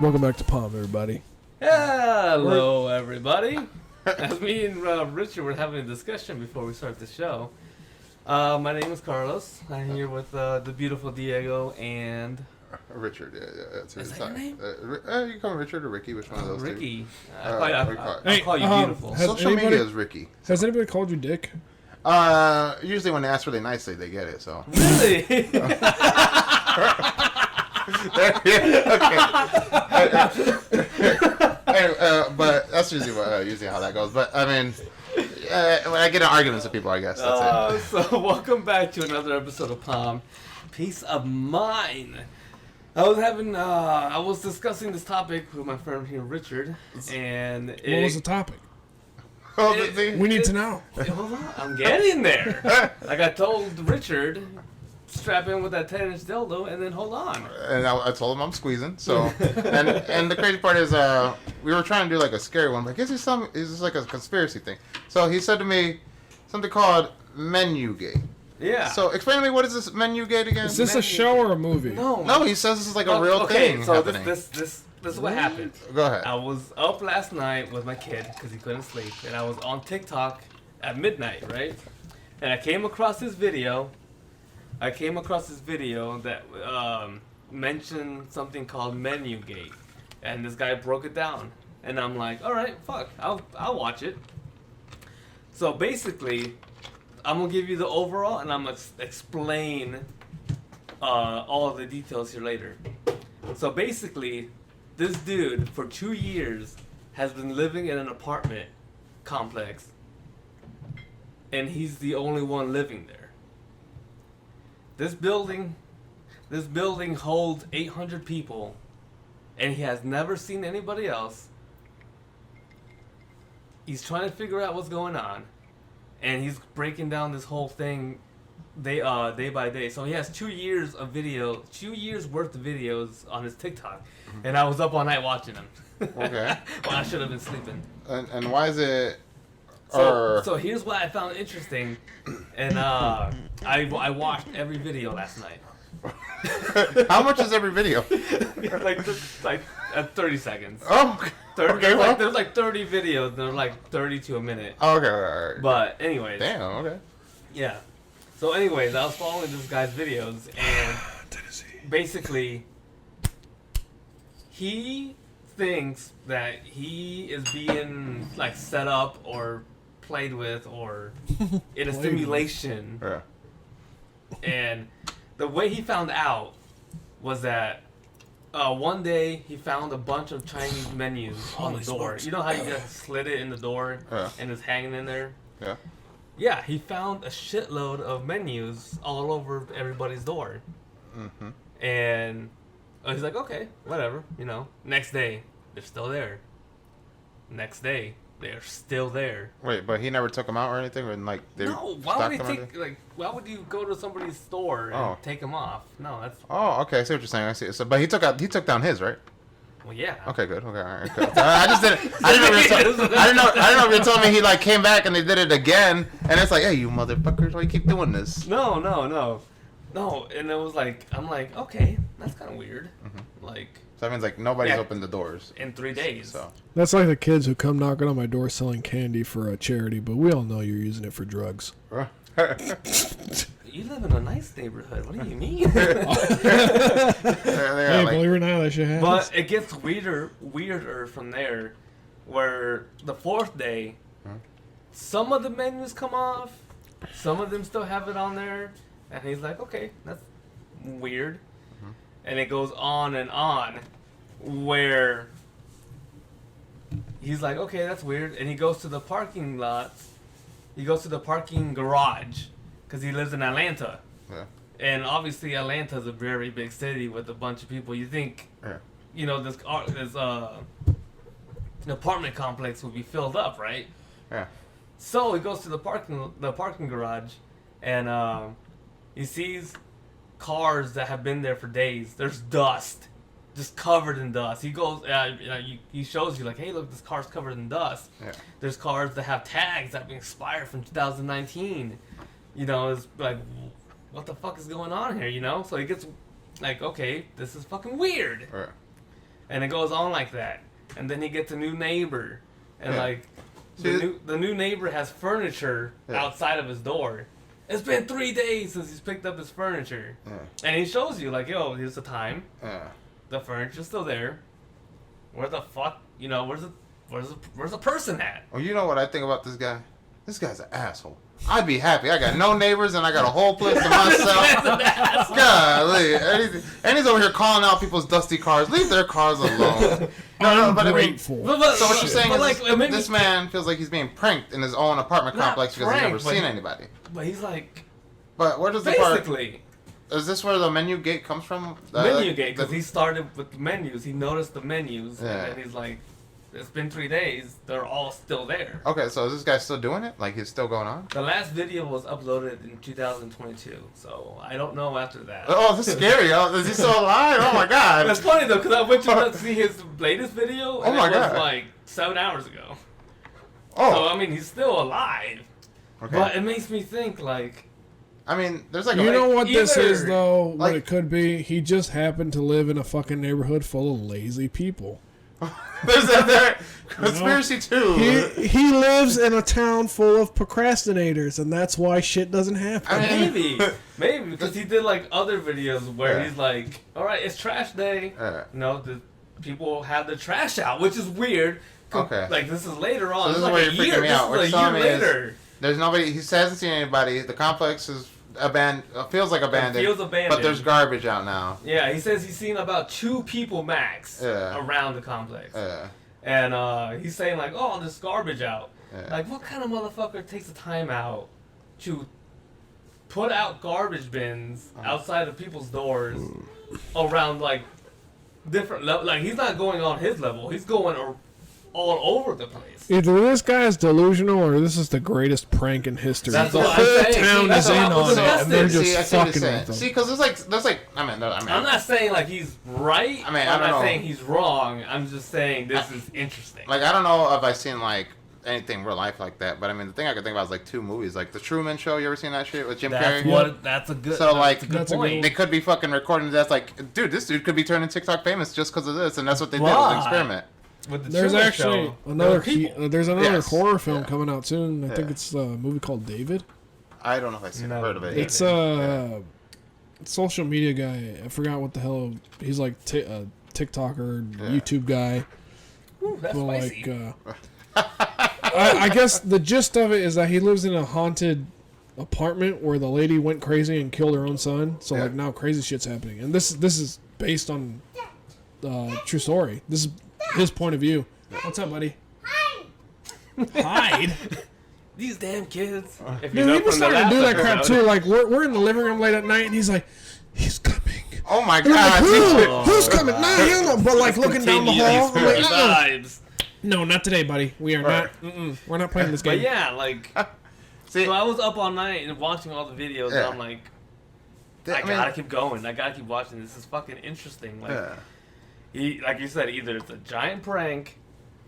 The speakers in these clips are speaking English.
Welcome back to Palm, everybody. Hello, everybody. As me and Richard were having a discussion before we start the show. My name is Carlos. I'm here with the beautiful Diego and... Richard, yeah, that's Is that your name? You can call me Richard or Ricky, which one of those Ricky. I'll I'll call you beautiful. Social media is Ricky. Has anybody called you Dick? Usually when they ask really nicely, they get it, so. Really? But that's usually how that goes. But, I mean, when I get in arguments with people, I guess that's it. So, welcome back to another episode of Palm. Peace of Mind. I was discussing this topic with my friend here, Richard, and What was the topic? We We need to know. Hold on, I'm getting there. Like I told Richard, strap in with that 10-inch dildo, and then hold on. And I told him I'm squeezing. So, and the crazy part is, we were trying to do like a scary one. Like, is this like a conspiracy thing? So he said to me something called menu gate. Yeah. So explain to me, what is this menu gate again? Is this a show or a movie? No, he says this is like a real okay, thing so happening. this is what happened. Go ahead. I was up last night with my kid because he couldn't sleep, and I was on TikTok at midnight, right? And I came across this video. That mentioned something called menu gate, and this guy broke it down, and I'm like, all right, fuck, I'll watch it. So basically, I'm gonna give you the overall, and I'm gonna explain all of the details here later. So basically, this dude for 2 years has been living in an apartment complex, and he's the only one living there. This building holds 800 people, and he has never seen anybody else. He's trying to figure out what's going on, and he's breaking down this whole thing day by day. So he has 2 years of video, 2 years worth of videos on his TikTok, and I was up all night watching them. Okay. Well, I should have been sleeping. And why is it? So here's what I found interesting, and I watched every video last night. How much is every video? like 30 seconds. Oh, okay. 30, Okay, well. there's like 30 videos. They're like 30 to a minute. Oh, okay, all right. But anyways. Damn. Okay. Yeah. So anyways, I was following this guy's videos, and basically, he thinks that he is being like set up or played with or in a simulation. Yeah. And the way he found out was that one day he found a bunch of Chinese menus on the door. Smokes. You know how you just slid it in the door Yeah. and it's hanging in there? Yeah. Yeah, he found a shitload of menus all over everybody's door. Mm-hmm. And he's like, okay, whatever, you know. Next day, they're still there. Next day, they're still there. Wait, but he never took them out or anything, or like they No, why stocked would he them or take, why would you go to somebody's store and take them off? No, that's, Oh, okay. I see what you're saying. I see. So, but he took down his, right? well, yeah. Okay, good. Okay, all right. Cool. I just didn't. I didn't know if you told me he like came back and they did it again, and it's like, hey, you motherfuckers, why you keep doing this? No, and it was like, I'm like, okay, that's kind of weird. Like, So that means like nobody's Yeah. opened the doors. in 3 days. So That's like the kids who come knocking on my door selling candy for a charity, but we all know you're using it for drugs. You live in a nice neighborhood. What do you mean? Hey, believe it or not, that shit happens. But it gets weirder from there, where the 4th day, some of the menus come off, some of them still have it on there, and he's like, okay, that's weird. And it goes on and on, where he's like, okay, that's weird, and he goes to the parking lot, he goes to the parking garage, because he lives in Atlanta. Yeah. And obviously Atlanta's a very big city with a bunch of people. You think, Yeah. you know, this an apartment complex would be filled up, right? Yeah. So he goes to the parking garage, and he sees cars that have been there for days. There's dust, just covered in dust. He goes, he shows you like, hey, look, this car's covered in dust. Yeah. There's cars that have tags that have been expired from 2019. You know, it's like, what the fuck is going on here? You know, so he gets like, okay, this is fucking weird. Right. And it goes on like that. And then he gets a new neighbor. And Yeah. like, See, the new neighbor has furniture Yeah. outside of his door. It's been 3 days since he's picked up his furniture. Yeah. And he shows you, like, yo, here's the time. Yeah. The furniture's still there. Where the fuck, where's the person at? Well, you know what I think about this guy? This guy's an asshole. I'd be happy. I got no neighbors and I got a whole place to myself. Golly. And he's over here calling out people's dusty cars. Leave their cars alone. No, but I mean, so Grateful. what you're saying is like, it made me- this man feels like he's being pranked in his own apartment Not complex because he's never pranked, but seen he- anybody. But he's like, But where does the part... basically, Is this where the menu gate comes from? menu gate, because he started with the menus. He noticed the menus, Yeah. and then he's like, it's been 3 days. They're all still there. Okay, so is this guy still doing it? Like, he's still going on? The last video was uploaded in 2022, so I don't know after that. Oh, this is scary. Oh, is he still alive? Oh, my God. That's funny though, because I went to see his latest video, and Oh my it was God. like 7 hours ago. Oh, So I mean, he's still alive. okay. But it makes me think like, I mean, there's like You a... know what this either- is, though? What like- it could be? He just happened to live in a fucking neighborhood full of lazy people. There's that there. Conspiracy too. He lives in a town full of procrastinators, and that's why shit doesn't happen. I mean- maybe because he did like other videos where Yeah. he's like, all right, it's trash day. Yeah. No, the people have the trash out, which is weird. Okay. Like this is later on. So this It's is like where a you're freaking year. me This out. What is you're a telling year me is later. There's nobody. He hasn't seen anybody. The complex is abandoned. Feels like abandoned. feels abandoned. But there's garbage out now. Yeah, he says he's seen about 2 people max Yeah. around the complex. Yeah. And he's saying like, oh, there's garbage out. Yeah. Like, what kind of motherfucker takes the time out to put out garbage bins outside of people's doors around like different level? Like, he's not going on his level. He's going all over the place. Either this guy's delusional or this is the greatest prank in history. That's the what I'm whole saying. town That's is what in I was on it, and they're disgusted. just I see what he's fucking saying. with them. See, because there's like, I mean, I'm not saying like he's right. I mean, I I'm don't not know. saying he's wrong. I'm just saying this is interesting. like, I don't know if I've seen like anything real life like that, but I mean, the thing I could think about is like 2 movies, like the Truman Show. You ever seen that shit with Jim Carrey? That's a good. So, like, that's a good that's a good point. one. They could be fucking recording that's like, dude, this dude could be turning TikTok famous just because of this, and that's what they did with Why? the experiment. With the There's Truman actually Show, another there were people. there's another Yes. horror film Yeah. coming out soon. I think Yeah. it's a movie called David. I don't know if I've No. heard of it. It's social media guy. I forgot what the hell. He's like a TikToker, Yeah. YouTube guy. Ooh, that's But spicy. I guess the gist of it is that he lives in a haunted apartment where the lady went crazy and killed her own son. So Yeah. like now crazy shit's happening, and this is based on true story. This is his point of view. What's up, buddy? Hide. These damn kids. If Dude, know he was from the starting to do last that crap episode- too. Like we're in the living room late at night, and he's like, "He's coming." Oh my And I'm god! like, dude. Who's coming? Nah, hell no. But like looking down the Continue hall, these I'm like, good uh-uh. vibes. No, not today, buddy. We are not. We're not playing this But game. yeah, like, See, so I was up all night and watching all the videos, Yeah. and I'm like, I I mean- gotta keep going. I gotta keep watching. This is fucking interesting. Like, yeah. like you said, either it's a giant prank.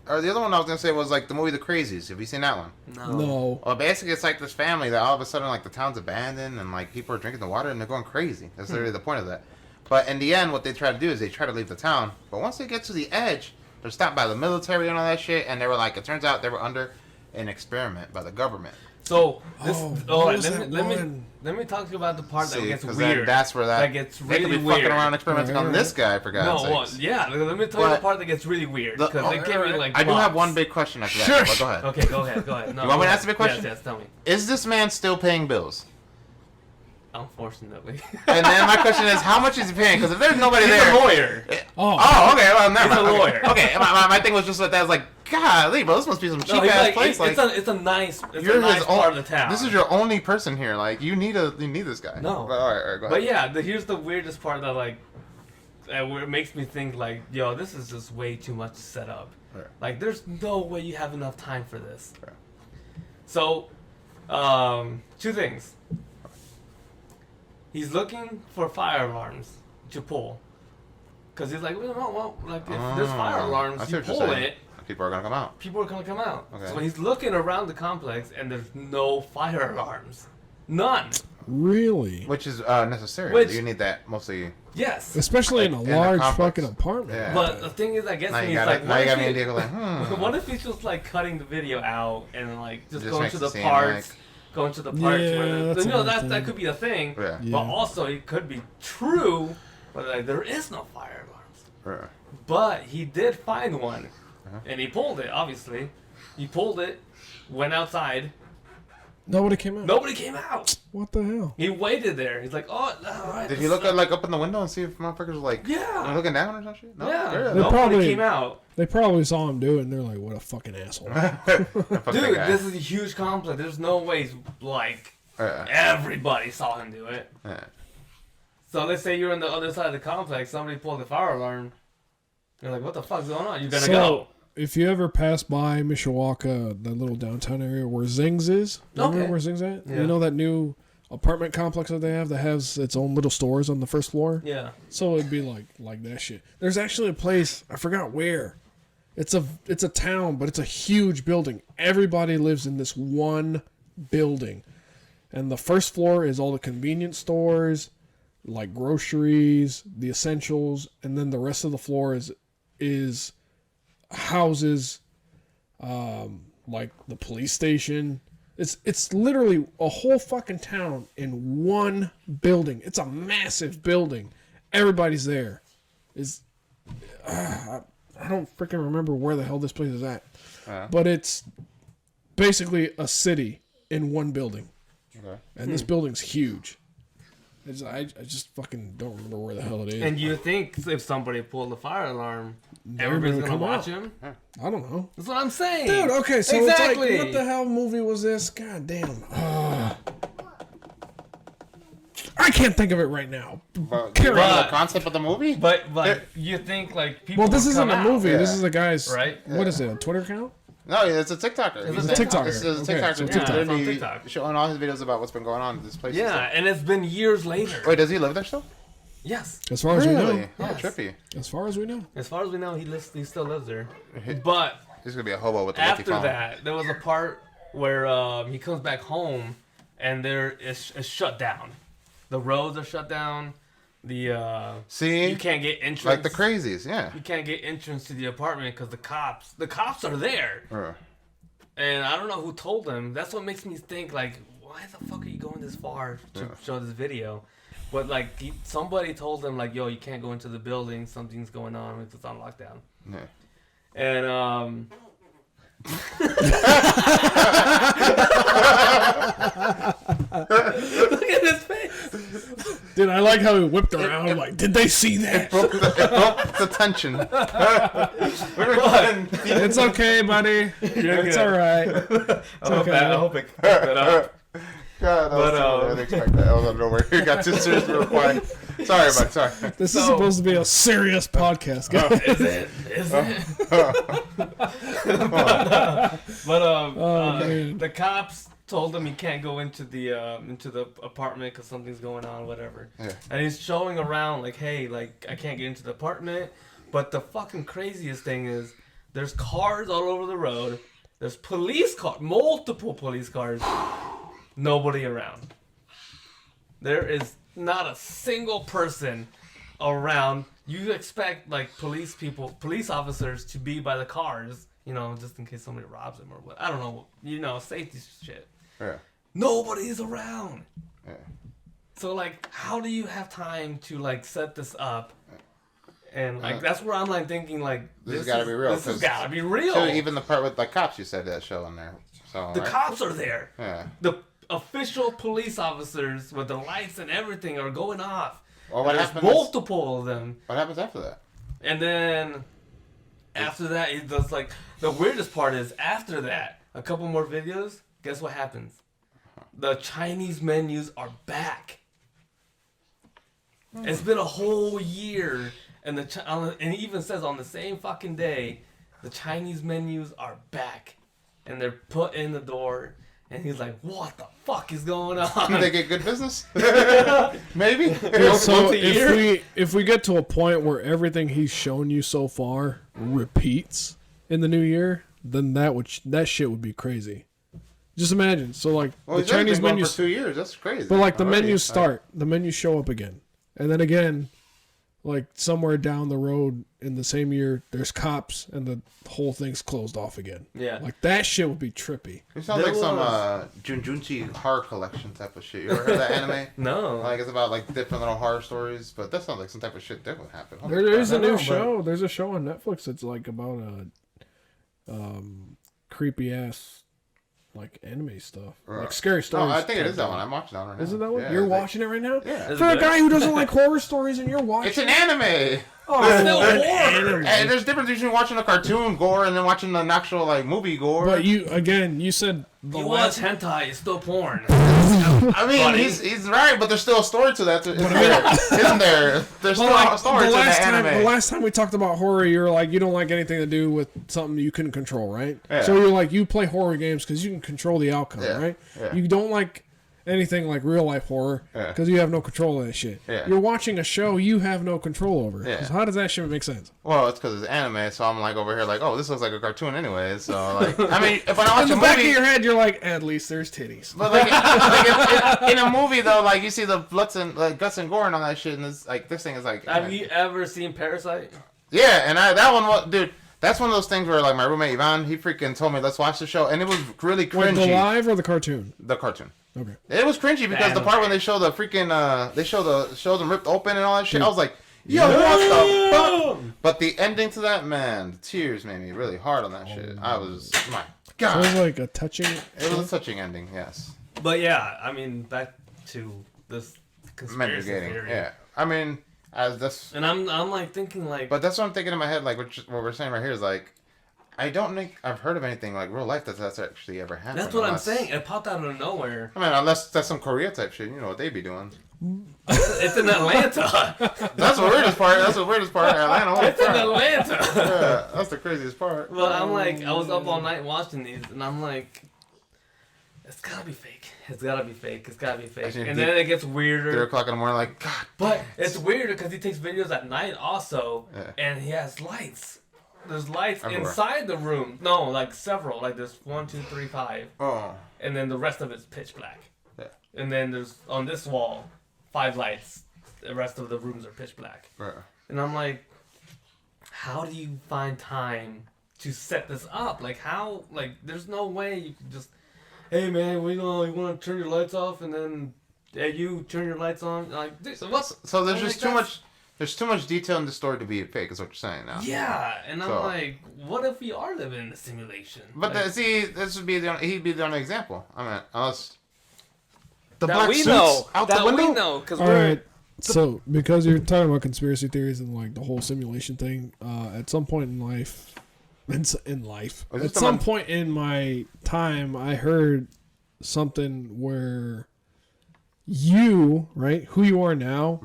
Or the other one I was gonna say was like the movie The Crazies. Have you seen that one? No. Well, basically, it's like this family that all of a sudden, like, the town's abandoned and, like, people are drinking the water and they're going crazy. That's literally the point of that. But in the end, what they try to do is they try to leave the town. But once they get to the edge, they're stopped by the military and all that shit. And they were like, it turns out they were under an experiment by the government. So this, what was that let one? me talk to you about the part that See, gets 'cause weird. then that's where that gets they really could be weird. fucking around experimenting on this guy for God's No, well, sakes. yeah. Let me tell you the But part that gets really weird The- because they give me like. I do have props. one big question after that. Sure. But go ahead. Okay, go ahead. No, You want me to go ask the big ahead. question? Yes, tell me. Is this man still paying bills? Unfortunately. And then my question is, how much is he paying? Because if there's nobody He's there, a lawyer. Oh, Oh, okay. Well, never He's a mind. lawyer. Okay, my thing was just like that. I was like, golly, bro, this must be some cheap No, he's ass like, place. Like, it's a nice you're nice his part own. of the town. This is your only person here. Like, you need this guy. No. But, all right, go ahead. But yeah, here's the weirdest part that like, where it makes me think like, yo, this is just way too much to set up. Right. Like, there's no way you have enough time for this. Right. So, 2 things. He's looking for fire alarms to pull. Cause he's like, well, like if there's fire I alarms, see you what you're pull saying. it, People are gonna come out. people are gonna come out. Okay. So he's looking around the complex, and there's no fire alarms, none. Really? which is necessary. Which- You need that mostly. Yes. Especially in a Like, in a large complex. fucking apartment. Yeah. But the thing is, I guess Now when you he's got like, now you got me if and he- Diego like, what if he's just like cutting the video out and like just Just going makes to it the seem parts, like- going to the parts Yeah, where that's you know another that thing. could be a thing. Yeah. Yeah. But also it could be true, but like there is no fire alarms. Yeah. But he did find one, Uh-huh. and he pulled it. Obviously, he pulled it, went outside. Nobody came out. Nobody came out. What the hell? He waited there. He's like, oh, all right. Did this you look is- at like up in the window and see if motherfuckers were like Yeah. looking down or some shit? No? Yeah. Really? They Nobody probably- came out. They probably saw him do it, and they're like, "What a fucking asshole!" Fuck that Dude, guy. this is a huge complex. There's no ways like Yeah. everybody saw him do it. Yeah. So let's say you're on the other side of the complex, somebody pulled the fire alarm. You're like, what the fuck's going on? You're gonna So, go. if you ever pass by Mishawaka, that little downtown area where Zings is, remember Okay. where Zings at? Yeah. You know that new apartment complex that they have that has its own little stores on the first floor? Yeah. So it'd be like that shit. There's actually a place, I forgot where. It's a town, but it's a huge building. Everybody lives in this one building. And the first floor is all the convenience stores, like groceries, the essentials, and then the rest of the floor is houses, like the police station. It's literally a whole fucking town in one building. It's a massive building. Everybody's there. I don't freaking remember where the hell this place is at, but it's basically a city in one building, Okay. and this building's huge. I just fucking don't remember where the hell it is. And you think if somebody pulled the fire alarm, Everybody everybody's would gonna come watch out. him? I don't know. That's what I'm saying. Dude, okay, so exactly. it's like, what the hell movie was this? God damn. I can't think of it right now. But Carry you remember on. the concept of the movie? But like, you think like people? Well, this would isn't come a out. movie. This Yeah. is a guy's. Right? What is it? A Twitter account? No, it's a TikToker. It's He's a TikToker. This is a Okay, TikToker. so He's TikTok. literally It's on TikTok. showing all his videos about what's been going on in this place. and Yeah, stuff. and it's been years later. Wait, does he live there still? Yes. As far as we Really? know. Oh, Yes. trippy. As far as we know. As far as we know, he still lives there. But He's gonna be a hobo with the Mickey after phone. that, there was a part where he comes back home and there is shut down. The roads are shut down. The See, you can't get entrance. like the crazies, yeah. You can't get entrance to the apartment because the cops are there. And I don't know who told them. That's what makes me think like, why the fuck are you going this far to show this video? But like somebody told them like, yo, you can't go into the building. Something's going on. It's on lockdown. Yeah. And look at his face. Dude, I like how he whipped around. I'm like, did they see that? It broke the tension. We were going deep. It's okay, buddy. It's all right. I hope it picked it up. God, But, I didn't expect that. I was nowhere. You got too serious real quick. Sorry, bud. Sorry. This is So- supposed to be a serious podcast, guys. Is it? Is it? But man. the cops told him he can't go into the apartment because something's going on, whatever. Yeah. And he's showing around like, hey, like I can't get into the apartment. But the fucking craziest thing is, there's cars all over the road. There's police cars, multiple police cars. Nobody around. There is not a single person around. You expect like police officers to be by the cars, you know, just in case somebody robs them or what. I don't know, you know, safety shit. Yeah. Nobody's around. Yeah. So like, how do you have time to like set this up? And like, that's where I'm like thinking like, This has gotta be real, This has 'cause- gotta be real. So even the part with the cops, you said that show in there. So The right? cops are there. Yeah. The official police officers with the lights and everything are going off. Well, what There's happens? multiple of them. What happens after that? And then after that, he does like the weirdest part is after that, a couple more videos. Guess what happens? The Chinese menus are back. It's been a whole year, and and it even says on the same fucking day, the Chinese menus are back, and they're put in the door. And he's like, "What the fuck is going Do on?" they get good business? Maybe. So once a year? if we get to a point where everything he's shown you so far repeats in the new year, then that shit would be crazy. Just imagine. So like Well, the he's only Chinese been going menus, for 2 years. That's crazy. but like the Already. menus start, the menus show up again, and then again, like somewhere down the road in the same year, there's cops and the whole thing's closed off again. Yeah. Like that shit would be trippy. It sounds There like some was- Junjunchi horror collection type of shit. You ever heard that anime? No. Like it's about like different little horror stories, but that sounds like some type of shit that would happen. Holy There is crap. a new know, but- show. There's a show on Netflix that's like about a creepy ass like anime stuff, like scary stories. No, I think it type is that thing. one. I'm watching that one right now. Is it that one? Yeah, You're it's like- watching it right now? Yeah. Is For it a good? guy who doesn't like horror stories, and you're watching. It's an anime. Oh, still an horror. anime. And there's a difference between watching a cartoon gore and then watching an actual like movie gore. But you said the You watch last. hentai, it's still porn. I mean, Funny. he's right, but there's still a story to that, isn't there? There's still a story to the anime. The last time we talked about horror, you were like, you don't like anything to do with something you couldn't control, right? Yeah. So you're like, you play horror games because you can control the outcome, Yeah. right? Yeah. You don't like anything like real life horror Yeah. because you have no control of that shit. Yeah. You're watching a show you have no control over. Yeah. So how does that shit make sense? Well, it's because it's anime, so I'm like over here like, oh, this looks like a cartoon anyway. So like, I mean, if I watch In the a back of movie, your head, you're like, at least there's titties. but like in a movie though, like you see the guts and gore and all that shit, and it's like this thing is like. Have you ever seen Parasite? Yeah, and that one was, dude. That's one of those things where like my roommate Ivan, he freaking told me let's watch the show, and it was really Wait, cringy. the live or the cartoon? The cartoon. Okay. It was cringy because the anime. part when they show the freaking they show them ripped open and all that shit. I was like, yo, what the fuck? But the ending to that, man, the tears made me really hard on that shit. I was my So it god. was like a touching. It was a touching ending, yes. But yeah, I mean, back to this conspiracy Mitigating, theory. yeah. I mean, as this, And I'm like thinking like, but that's what I'm thinking in my head. Like what we're saying right here is like, I don't think I've heard of anything like real life that's actually ever happened. that's what I'm unless- saying. It popped out of nowhere. I mean, unless that's some Korea type shit, you know what they be doing. It's in Atlanta. That's the weirdest part. That's the weirdest part. Atlanta. Holy It's in crap. Atlanta. Yeah, that's the craziest part. But I'm like, I was up all night watching these, and I'm like, it's gotta be fake. It's gotta be fake. It's gotta be fake. Actually, And then it gets 3 weirder. o'clock in the morning, like God. But it's weirder because he takes videos at night also, Yeah. and he has lights. There's lights Everywhere. inside the room. No, like several. Like there's 1, 2, 3, 5, Oh. and then the rest of it's pitch black. Yeah. And then there's on this wall 5 lights. The rest of the rooms are pitch black. Yeah. And I'm like, how do you find time to set this up? Like how? Like there's no way you can just, hey man, you want to turn your lights off and then, yeah, you turn your lights on. Like this, what's So there's I'm just like, too that's- much. There's too much detail in the story to be fake. Is what you're saying now. Yeah, and I'm So- like, what if we are living in a simulation? But like, see, this would be he'd be the only example. I mean, unless the that black we suits know, out that the window. we know, because All we're right. So because you're talking about conspiracy theories and like the whole simulation thing, at some point in life, Was at this some the point in my time, I heard something where you, right, who you are now,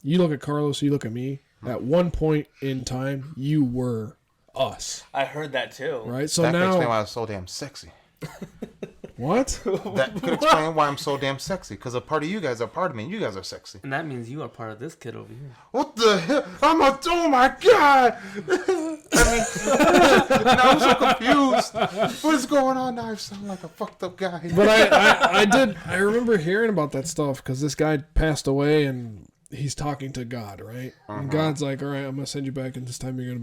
you look at Carlos, you look at me. At one point in time, you were us, I heard that too. right? So That could explain now, why I'm so damn sexy. what? That could explain why I'm so damn sexy. Because a part of you guys are part of me, and you guys are sexy. And that means you are part of this kid over here. What the hell? Oh my god! I mean, now I'm so confused. What is going on now? I sound like a fucked up guy. But I remember hearing about that stuff because this guy passed away and he's talking to God, right? And God's like, all right, I'm gonna send you back, and this time you're gonna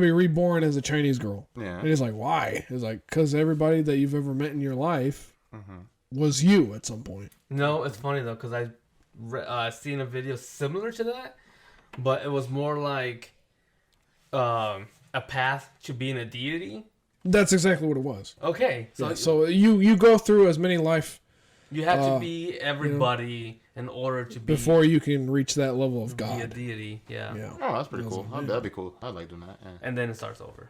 be reborn as a Chinese girl. Yeah. And he's like, why? He's like, because everybody that you've ever met in your life was you at some point. No, it's funny though, because I seen a video similar to that, but it was more like a path to being a deity. That's exactly what it was. Okay, so, So you go through as many life you have to be everybody in order to be before you can reach that level of be a God. deity. Yeah. Yeah. Oh, that's pretty That's cool. what- That'd be cool. I'd like doing that. Yeah. And then it starts over.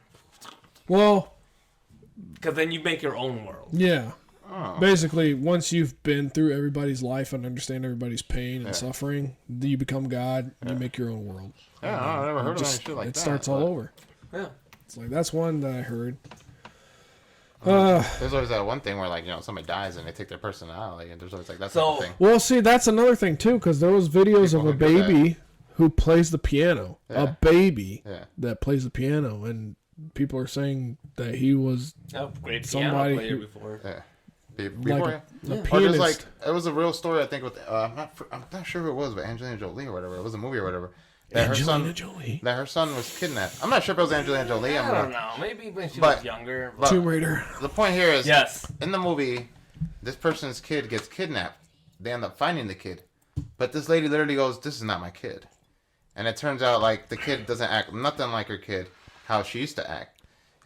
Well, Because then you make your own world. yeah. Oh. Basically, once you've been through everybody's life and understand everybody's pain and suffering, you become God. And you make your own world. Yeah, I never heard of Just- any shit like it that. starts all over. Yeah. It's like that's one that I heard. There's always that one thing where, like, you know, somebody dies and they take their personality, and there's always like that type of So- thing. Well, see, that's another thing too, because there was videos People of a who do that. baby who plays the piano. Yeah. A baby Yeah. that plays the piano, and people are saying that he was Oh, great Somebody piano player who- before. Yeah. like Before, a Or pianist. there's like it was a real story I think with I'm not sure who it was, but Angelina Jolie or whatever. It was a movie or whatever. That Angelina her son Jolie. that her son was kidnapped. I'm not sure if it was Angelina Jolie. I don't know. Maybe when she But- was younger. but- Tomb Raider. The point here is Yes. in the movie, this person's kid gets kidnapped. They end up finding the kid, but this lady literally goes, "This is not my kid," and it turns out like the kid doesn't act nothing like her kid, how she used to act.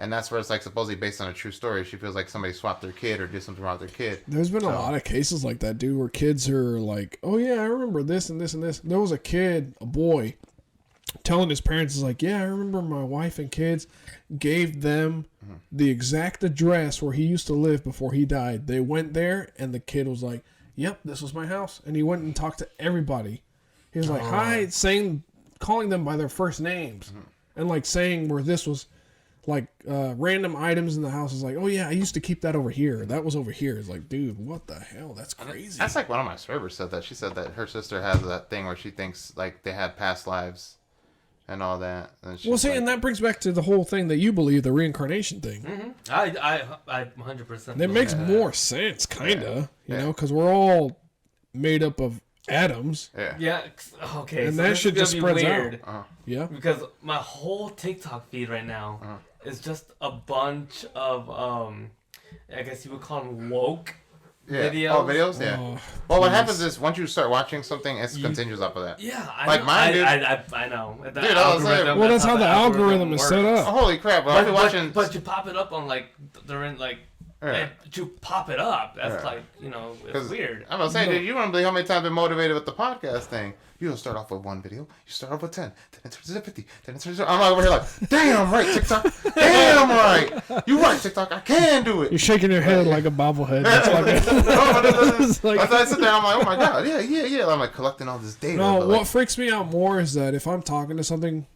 And that's where it's like supposedly based on a true story. She feels like somebody swapped their kid or did something wrong with their kid. There's been a lot of cases like that, dude, where kids are like, "Oh yeah, I remember this and this and this." There was a kid, a boy, telling his parents, "Is like, yeah, I remember my wife and kids gave them the exact address where he used to live before he died. They went there, and the kid was like, "Yep, this was my house," and he went and talked to everybody. He was like, "Hi," calling them by their first names, and like saying where this was. Like random items in the house is like, oh yeah, I used to keep that over here. That was over here. It's like, dude, what the hell? That's crazy. That's like one of my servers said that. She said that her sister has that thing where she thinks like they had past lives and all that. And she's Well, see, like, and that brings back to the whole thing that you believe, the reincarnation thing. I 100%. It makes more sense, kinda, you know, because we're all made up of atoms. yeah. Yeah. Okay. And so that this shit is just gonna be spreads out. weird Yeah. because my whole TikTok feed right now is just a bunch of I guess you would call them woke Yeah. videos. Oh, videos? Yeah. Oh, Well, what please. happens is once you start watching something, it continues up with that. Yeah, I Like know. mine, dude. I know. The Dude, I was like- algorithm, Well, that's how the algorithm is set works. up. Oh, holy crap, bro. I'll be But, watching. but you pop it up on like they're in like Yeah. you pop it up. That's Yeah. like it's 'Cause weird. I'm gonna say, dude, you wouldn't believe how many times I've been motivated with the podcast thing. You don't start off with one video. You start off with 10. Then it turns to 50. Then it turns to... I'm over here like, damn right, TikTok. Damn right. You right, TikTok. I can do it. You're shaking your head like a bobblehead. That's like, No, It's like- that's why I sit there. I'm like, oh my god, yeah. I'm like collecting all this data. no, but, what like, freaks me out more is that if I'm talking to something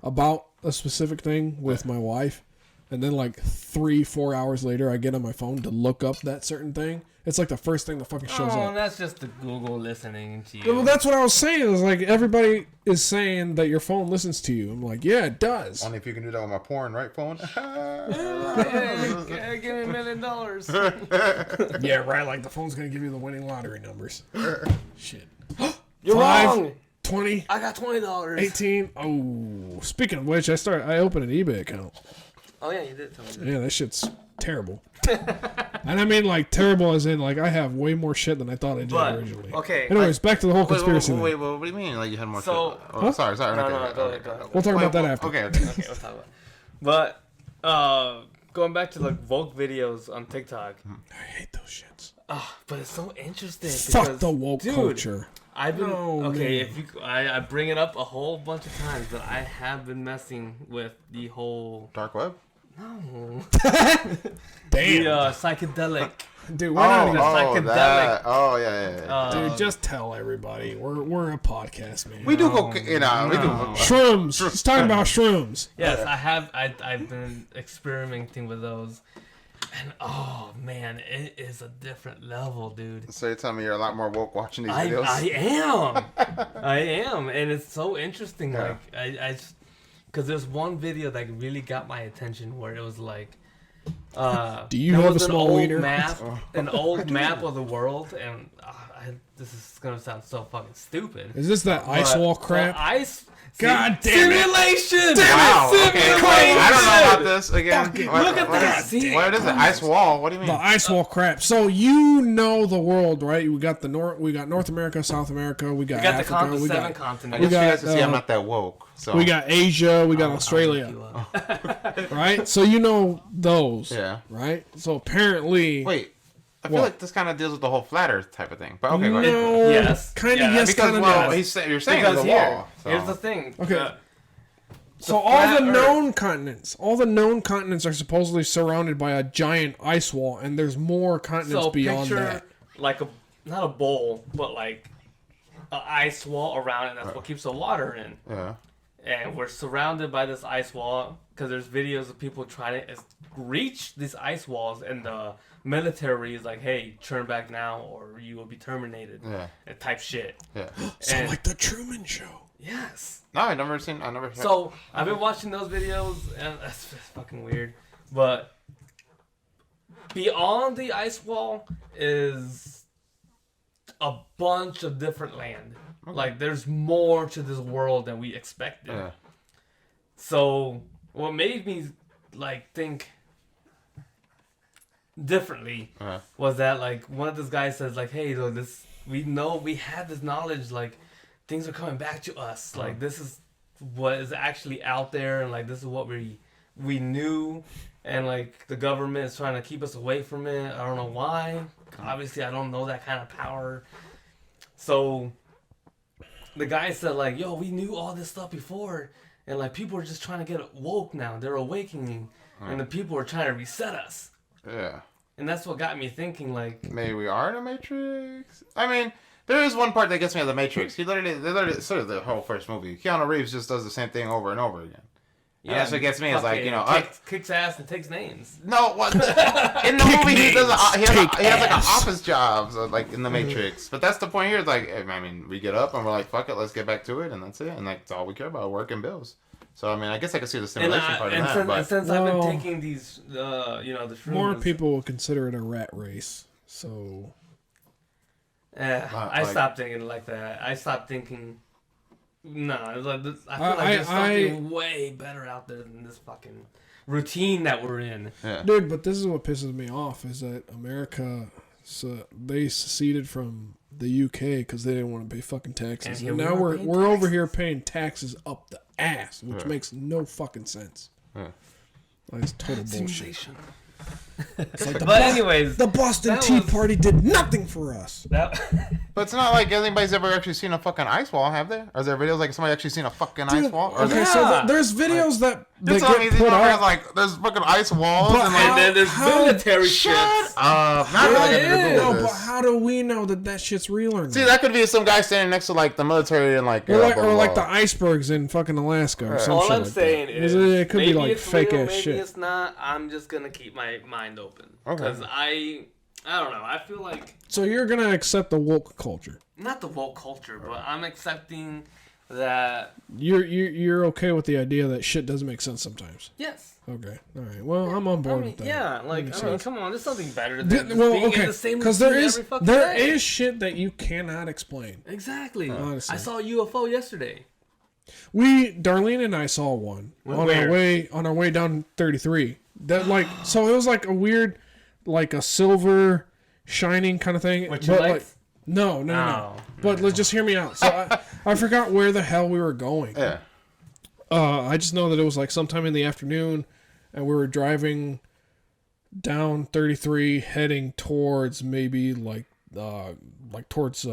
about a specific thing with my wife, and then like 3-4 hours later I get on my phone to look up that certain thing, it's like the first thing that fucking shows Oh, up. that's just the Google listening to you. Well, that's what I was saying. Is like everybody is saying that your phone listens to you. I'm like, yeah, it does. only if you can do that with my porn, right, phone? Hey, give me $1 million. Yeah, right. Like the phone's gonna give you the winning lottery numbers. Shit. You're 5, wrong. 20, I got $20. 18. Oh, speaking of which, I opened an eBay account. Oh yeah, you did tell me that. Yeah, that shit's terrible. And I mean like terrible as in like I have way more shit than I thought I did But, originally. okay, Anyways, back to the whole conspiracy wait, thing. what do you mean? Like you had more So- shit? Oh, Huh? sorry. No, okay, no, okay, go okay. ahead, go ahead. We'll talk about that after. Okay. Okay, we'll talk about it. But going back to like woke videos on TikTok, I hate those shits. but it's so interesting. Fuck because, the woke dude, culture. I've been No, okay. man. If you, I bring it up a whole bunch of times that I have been messing with the whole Dark web? Damn. the psychedelic. Dude, we're not even... psychedelic. That. Oh, yeah. Dude, just tell everybody. We're a podcast, man. We do go, we do. Shrooms. He's talking about shrooms. Yes, I have. I've been experimenting with those, and oh man, it is a different level, dude. So you're telling me you're a lot more woke watching these I videos? I am, and it's so interesting. Yeah. Like I because there's one video that really got my attention where it was like, Do you there have was a an small old wiener? map, an old map of the world, and this is gonna sound so fucking stupid. Is this that ice But wall the crap? Ice. God damn it. Simulation. Wow. Okay. Simulation. I don't know about this again. Fucking look at that. See? What is it? Ice wall? What do you mean? The ice wall crap. So you know the world, right? We got North America, South America, we got We got Africa, the we seven got I continents. guess you guys got, can see I'm uh, not that woke. So we got Asia, we got I'll Australia, look you up. right? So you know those, Yeah. right? So apparently, Wait. I feel What? like this kind of deals with the whole flat Earth type of thing. But okay, go ahead. no, Yes. kind Yeah, of yes, Because kind of well, no. you're saying Because there's a here, wall. So. here's the thing. Okay. So all flat the Earth- known continents are supposedly surrounded by a giant ice wall, and there's more continents So beyond picture that. like not a bowl, but like an ice wall around it. That's what keeps the water in. Yeah. And we're surrounded by this ice wall because there's videos of people trying to reach these ice walls, and the military is like, "Hey, turn back now, or you will be terminated." Yeah. Type shit. Yeah. So and- like the Truman Show. Yes. No, I never seen. I never. So I've been watching those videos, and that's fucking weird. But beyond the ice wall is a bunch of different land. Okay. Like there's more to this world than we expected. Yeah. So what made me like think differently Uh, was that like one of those guys says like, hey, though this we know we have this knowledge like things are coming back to us. Like this is what is actually out there, and like this is what we knew, and like the government is trying to keep us away from it. I don't know why. Obviously, I don't know that kind of power. So the guy said like, yo, we knew all this stuff before, and like people are just trying to get woke now. They're awakening, and the people are trying to reset us. yeah. And that's what got me thinking like, Maybe we are in a Matrix. I mean, there is one part that gets me of the Matrix. They literally, sort of the whole first movie. Keanu Reeves just does the same thing over and over again. And that's what gets me. Is like, you know, kicks ass and takes names. no, what? In the movie, he does. He has like an office job, so like in the Matrix. But that's the point here. It's like, I mean, we get up and we're like, fuck it, let's get back to it, and that's it. And like, it's all we care about, work and bills. So I mean, I guess I could see the simulation part of that. But Since I've Well, been taking these, you know, the shrooms, More people will consider it a rat race. So I like- stopped thinking like that. I stopped thinking. No, it's like this, I feel like there's something way better out there than this fucking routine that we're in. yeah, dude, but this is what pisses me off is that America, they seceded from the UK because they didn't want to pay fucking taxes, And and here now we are we're paying over taxes. here paying taxes up the ass, which Yeah. makes no fucking sense. Yeah. Like, it's total bullshit. Simulation. It's like But anyways, the Boston that Tea was- Party did nothing for us. that, but it's not like anybody's ever actually seen a fucking ice wall, have they? Are there videos like somebody actually seen a fucking ice Dude, wall? Or okay, is so Yeah. there's videos that That's get what I mean. These put motherfuckers, out. like, there's fucking ice walls But and like. and then there's how- military Shut ships. up! Not really Yeah, gonna it Google No, this. but how do we know that that shit's real or not? See, that could be some guy standing next to like the military and like. Or like, blah, or blah, like the blah. icebergs in fucking Alaska or some All shit I'm like saying that. is, It could be maybe like it's fake real, ass maybe shit. it's not. I'm just gonna keep my mind open Okay. because I don't know. I feel like So you're gonna accept the woke culture. not the woke culture, but I'm accepting that. You're okay with the idea that shit doesn't make sense sometimes. Yes. Okay, all right. Well, I'm on I board mean, with that. yeah, like Makes I mean, sense. come on, there's something better than just Well, being in okay, the same because routine there is every fucking day. shit that you cannot explain. Exactly. Honestly. I saw a UFO yesterday. Darlene and I saw one Where? on our way down 33. That like so it was like a weird, like a silver shining kind of thing. With but your like lights? no. Oh. But let's just hear me out. So I forgot where the hell we were going. Yeah. I just know that it was like sometime in the afternoon, and we were driving down 33, heading towards maybe like towards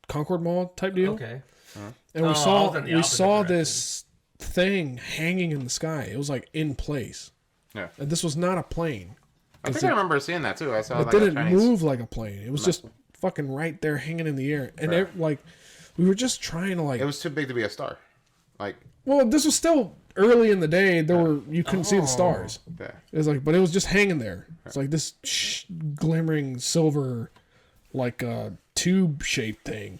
Concord Mall type deal. Okay. And Oh, I we was saw in the opposite this thing hanging in the sky. It was like in place. Yeah. And this was not a plane. I think I remember seeing that too. I saw It like a didn't Chinese. move like a plane. It was just fucking right there hanging in the air. And Right. like we were just trying to like It was too big to be a star. Like, well, this was still early in the day. You couldn't see the stars. yeah. It was like, but it was just hanging there. It's like this glimmering silver, like tube shaped thing,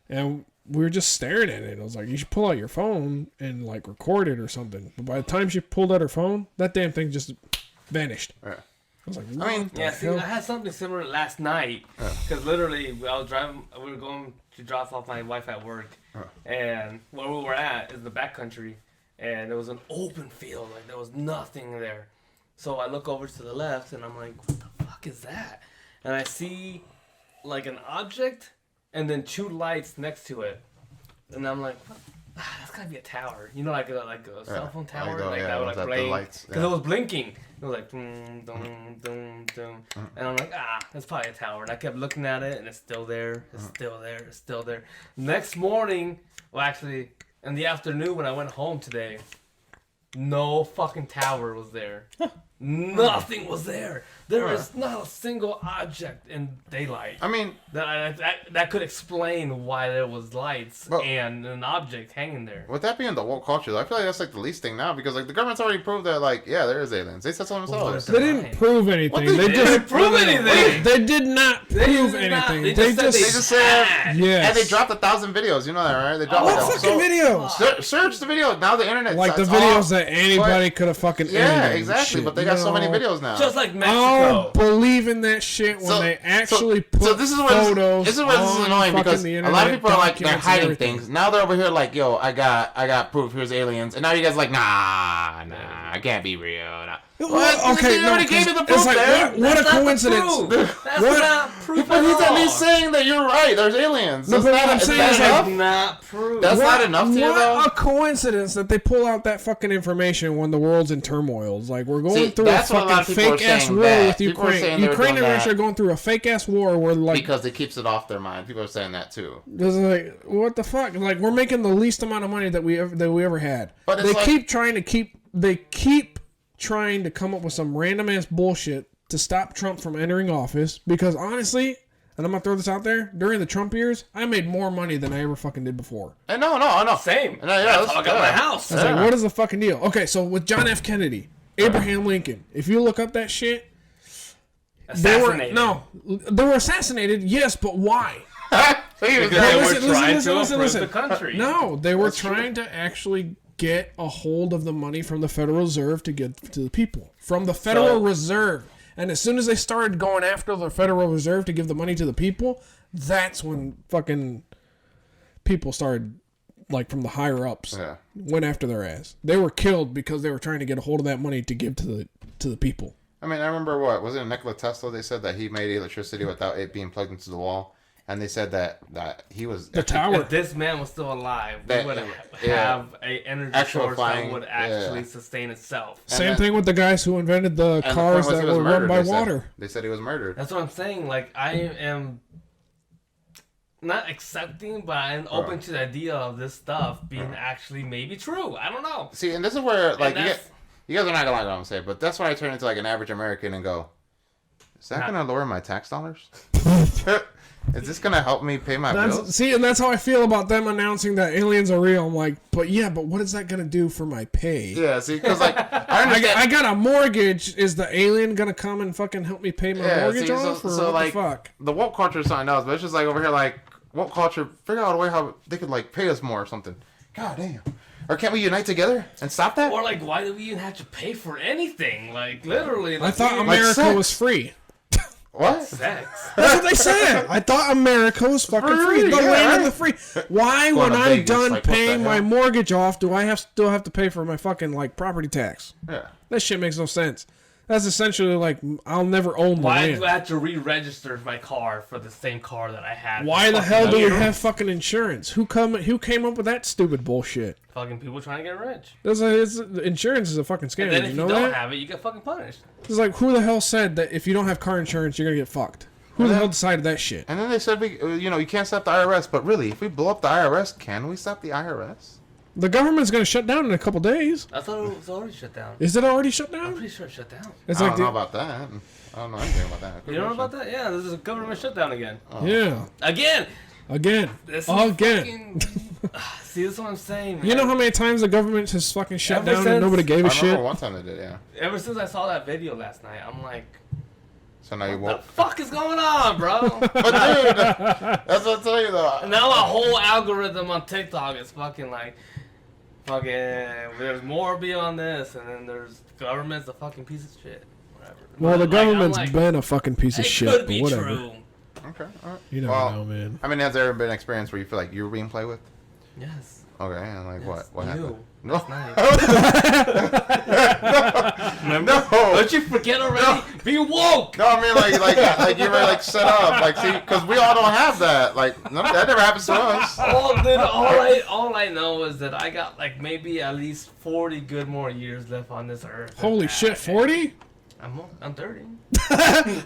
and we were just staring at it. I was like, you should pull out your phone and like record it or something. But by the time she pulled out her phone, that damn thing just vanished. Yeah. I was like, I mean, what the Yeah, see, hell? I had something similar last night because literally I was driving. We were going to drop off my wife at work, and where we were at is the backcountry, and there was an open field, like there was nothing there. So I look over to the left, and I'm like, "What the fuck is that?" And I see like an object, and then two lights next to it, and I'm like, what? That's gotta be a tower, you know, like a cell phone tower, like yeah, that would ones like that the blink, lights, because yeah. it was blinking. It was like dum dum dum dum, and I'm like, that's probably a tower. And I kept looking at it, and it's still there. It's still there. It's still there. Next morning, well, actually, in the afternoon when I went home today, no fucking tower was there. Nothing was there. There is not a single object in daylight I mean, that could explain why there was lights Well- and an object hanging there. with that being the woke culture, though, I feel like that's like the least thing now because like the government's already proved that like yeah, there is aliens. They said so Well, themselves. what They Lying. didn't prove anything. What They they just didn't prove anything. They did not prove did not- anything. they They just said They just said Yes. and they dropped 1,000 videos. You know that, right? They dropped What like, fucking videos? Search the video. Now the internet. Like the it's videos all- that anybody could have fucking Yeah, edited. exactly. Shit, But they got so many no. videos now. Just like I Mexico. don't believe in that shit when they actually put so this is where photos. this is where this is on annoying fucking because the a lot of internet, people are like they're documents and hiding everything. things. Now they're over here like, yo, I got proof. Here's aliens, and now you guys are like, nah, I can't be real. Nah. What? Okay, They no, already gave you the it's proof like, there. what a That's not the coincidence. proof. That's What? not proof But at he's at all. least saying that you're right. There's aliens. No, That's but what not, I'm is saying that is, like, enough? That's not proof. That's not enough to you, though? What a coincidence that they pull out that fucking information when the world's in turmoil. It's like we're going See, through a that's what a lot fucking of people are fake ass saying war that. with People are saying Ukraine. they were Ukraine doing and Russia that are going through a fake ass war where like Because it keeps it off their mind. People are saying that too. it's like what the fuck? Like we're making the least amount of money that we ever had. But it's they like- keep trying to come up with some random ass bullshit to stop Trump from entering office because honestly, and I'm gonna throw this out there, during the Trump years, I made more money than I ever fucking did before. And no. Same. No, yeah, That's how I got my house. I was like, what is the fucking deal? Okay, so with John F. Kennedy, Abraham Lincoln, if you look up that shit, they were assassinated, yes, but why? Because Hey, they listen, were trying listen, to listen, improve listen. the country. No, they were That's trying to actually get a hold of the money from the Federal Reserve to give to the people. From the Federal Reserve. And as soon as they started going after the Federal Reserve to give the money to the people, that's when fucking people started, like from the higher ups, Yeah. went after their ass. They were killed because they were trying to get a hold of that money to give to the people. I mean, I remember was it Nikola Tesla? They said that he made electricity without it being plugged into the wall, and they said that he was The tower. If this man was still alive, we That- would yeah. have a energy Actual source flying, that would actually yeah. sustain itself. Same then- thing with the guys who invented the And the cars point was that he was were run murdered, by they said. water. They said he was murdered. That's what I'm saying. Like, I am not accepting, but I'm open to the idea of this stuff being actually maybe true. I don't know. See, and this is where like that's- you guys are not gonna like what I'm saying, but that's why I turn into like an average American and go, is that Not- gonna lower my tax dollars? Is this gonna help me pay my bills? See, and that's how I feel about them announcing that aliens are real. I'm like, but what is that gonna do for my pay? Yeah, see, because like I understand. I got a mortgage. Is the alien gonna come and fucking help me pay my mortgage see, off, or so what like the fuck? the woke culture is something else, but it's just like over here, like woke culture, figure out a way how they could like pay us more or something. God damn. Or can't we unite together and stop that? Or, like, why do we even have to pay for anything? Like, literally. I Like, thought we- America sex. was free. What? Sex. That's what they said. I thought America was fucking free. Free, The yeah, land right. of the free. Why, Going when to I'm Vegas, done like, what the paying my hell? mortgage off, do I still have to pay for my fucking like property tax? Yeah. That shit makes no sense. That's essentially like I'll never own the Why land. do I have to re-register my car for the same car that I had? Why for the fucking hell do we years? have fucking insurance? Who came up with that stupid bullshit? Fucking people trying to get rich. Insurance is a fucking scam. And then You if know you don't that? have it, you get fucking punished. It's like who the hell said that if you don't have car insurance, you're gonna get fucked? Who the hell decided that shit? And then they said you can't stop the IRS, but really, if we blow up the IRS, can we stop the IRS? The government's gonna shut down in a couple days. I thought it was already shut down. Is it already shut I'm down? pretty sure it shut down. It's I like don't know about that. I don't know anything about that. You don't know about that? Yeah, this is a government shutdown again. yeah, Again! again, This is again. fucking... See, this is what I'm saying, man. You know how many times the government has fucking shut Ever down since- and nobody gave a I remember shit? one time they did, yeah. Ever since I saw that video last night, I'm like, So now you what won't. the fuck is going on, bro? But dude, that's what I tell you though. Now a whole algorithm on TikTok is fucking like, there's more beyond this, and then there's government's a fucking piece of shit. Whatever. Well, the Like, I'm government's like, been a fucking piece of it shit, could but be whatever. true. Okay, alright. You never Well, know, man. I mean, has there ever been an experience where you feel like you were being played with? Yes. Okay, and like Yes, what? What you. happened? No. Remember? No. Don't you forget already? No. Be woke. No, I mean like you were like set up, like see, because we all don't have that. Like that never happens to us. All I know is that I got like maybe at least 40 good more years left on this earth. than Holy that. shit, 40? I'm 30.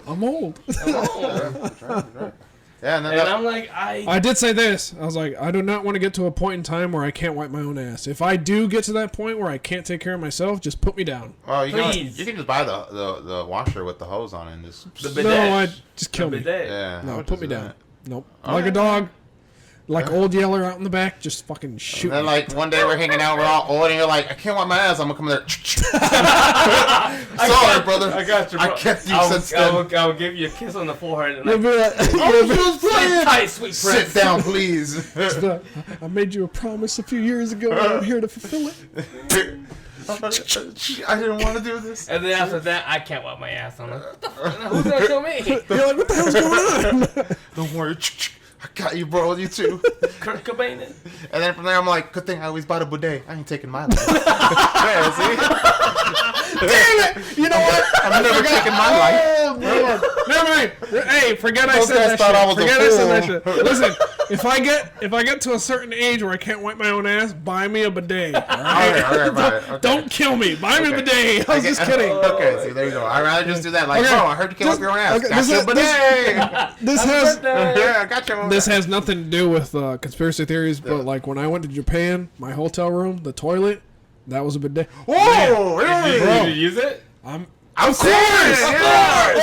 I'm old. I'm old. That's right, that's right. Yeah, and then And I'm like, I did say this. I was like, I do not want to get to a point in time where I can't wipe my own ass. If I do get to that point where I can't take care of myself, just put me down. well, you Please. can just buy the washer with the hose on it and just The bidet. No, I just kill The me. bidet. yeah. I No, would put just me do down. that. Nope. Oh, Like yeah. a dog. Like old Yeller out in the back, just fucking shoot And then me. like one day we're hanging out, we're all old, and you're like, I can't wipe my ass. I'm gonna come in there. Sorry, brother. I got you, bro. I kept you I will, since I then. will, I will give you a kiss on the forehead and You'll be like, I was just sit playing. tight, sweet prince. Sit down, please. I made you a promise a few years ago, and I'm here to fulfill it. I didn't want to do this. And then after that, I can't wipe my ass on it. Who's gonna kill me? You're like, what the hell's going on? Don't worry. I got you, bro. You too. Kurt Cobain. And then from there, I'm like, good thing I always bought a bidet. I ain't taking my life. Yeah, see? Damn it! You know what? I'm never taking my life. Oh, man. Never mind. Hey, forget I Those said guys that thought shit. I was a Forget I said that fool. shit. Listen, if I get to a certain age where I can't wipe my own ass, buy me a bidet. All right? Okay, fine. Okay. Don't kill me. Buy me a Okay. bidet. I was just kidding. Okay, see, there you go. I'd rather just do that. Like, Okay. bro, I heard you can't wipe your own ass. Okay, Got this you a is- bidet. This has Yeah, I got you. this has nothing to do with conspiracy theories, but like when I went to Japan, my hotel room, the toilet, that was a bidet. Whoa, really? Did you use it? Of course!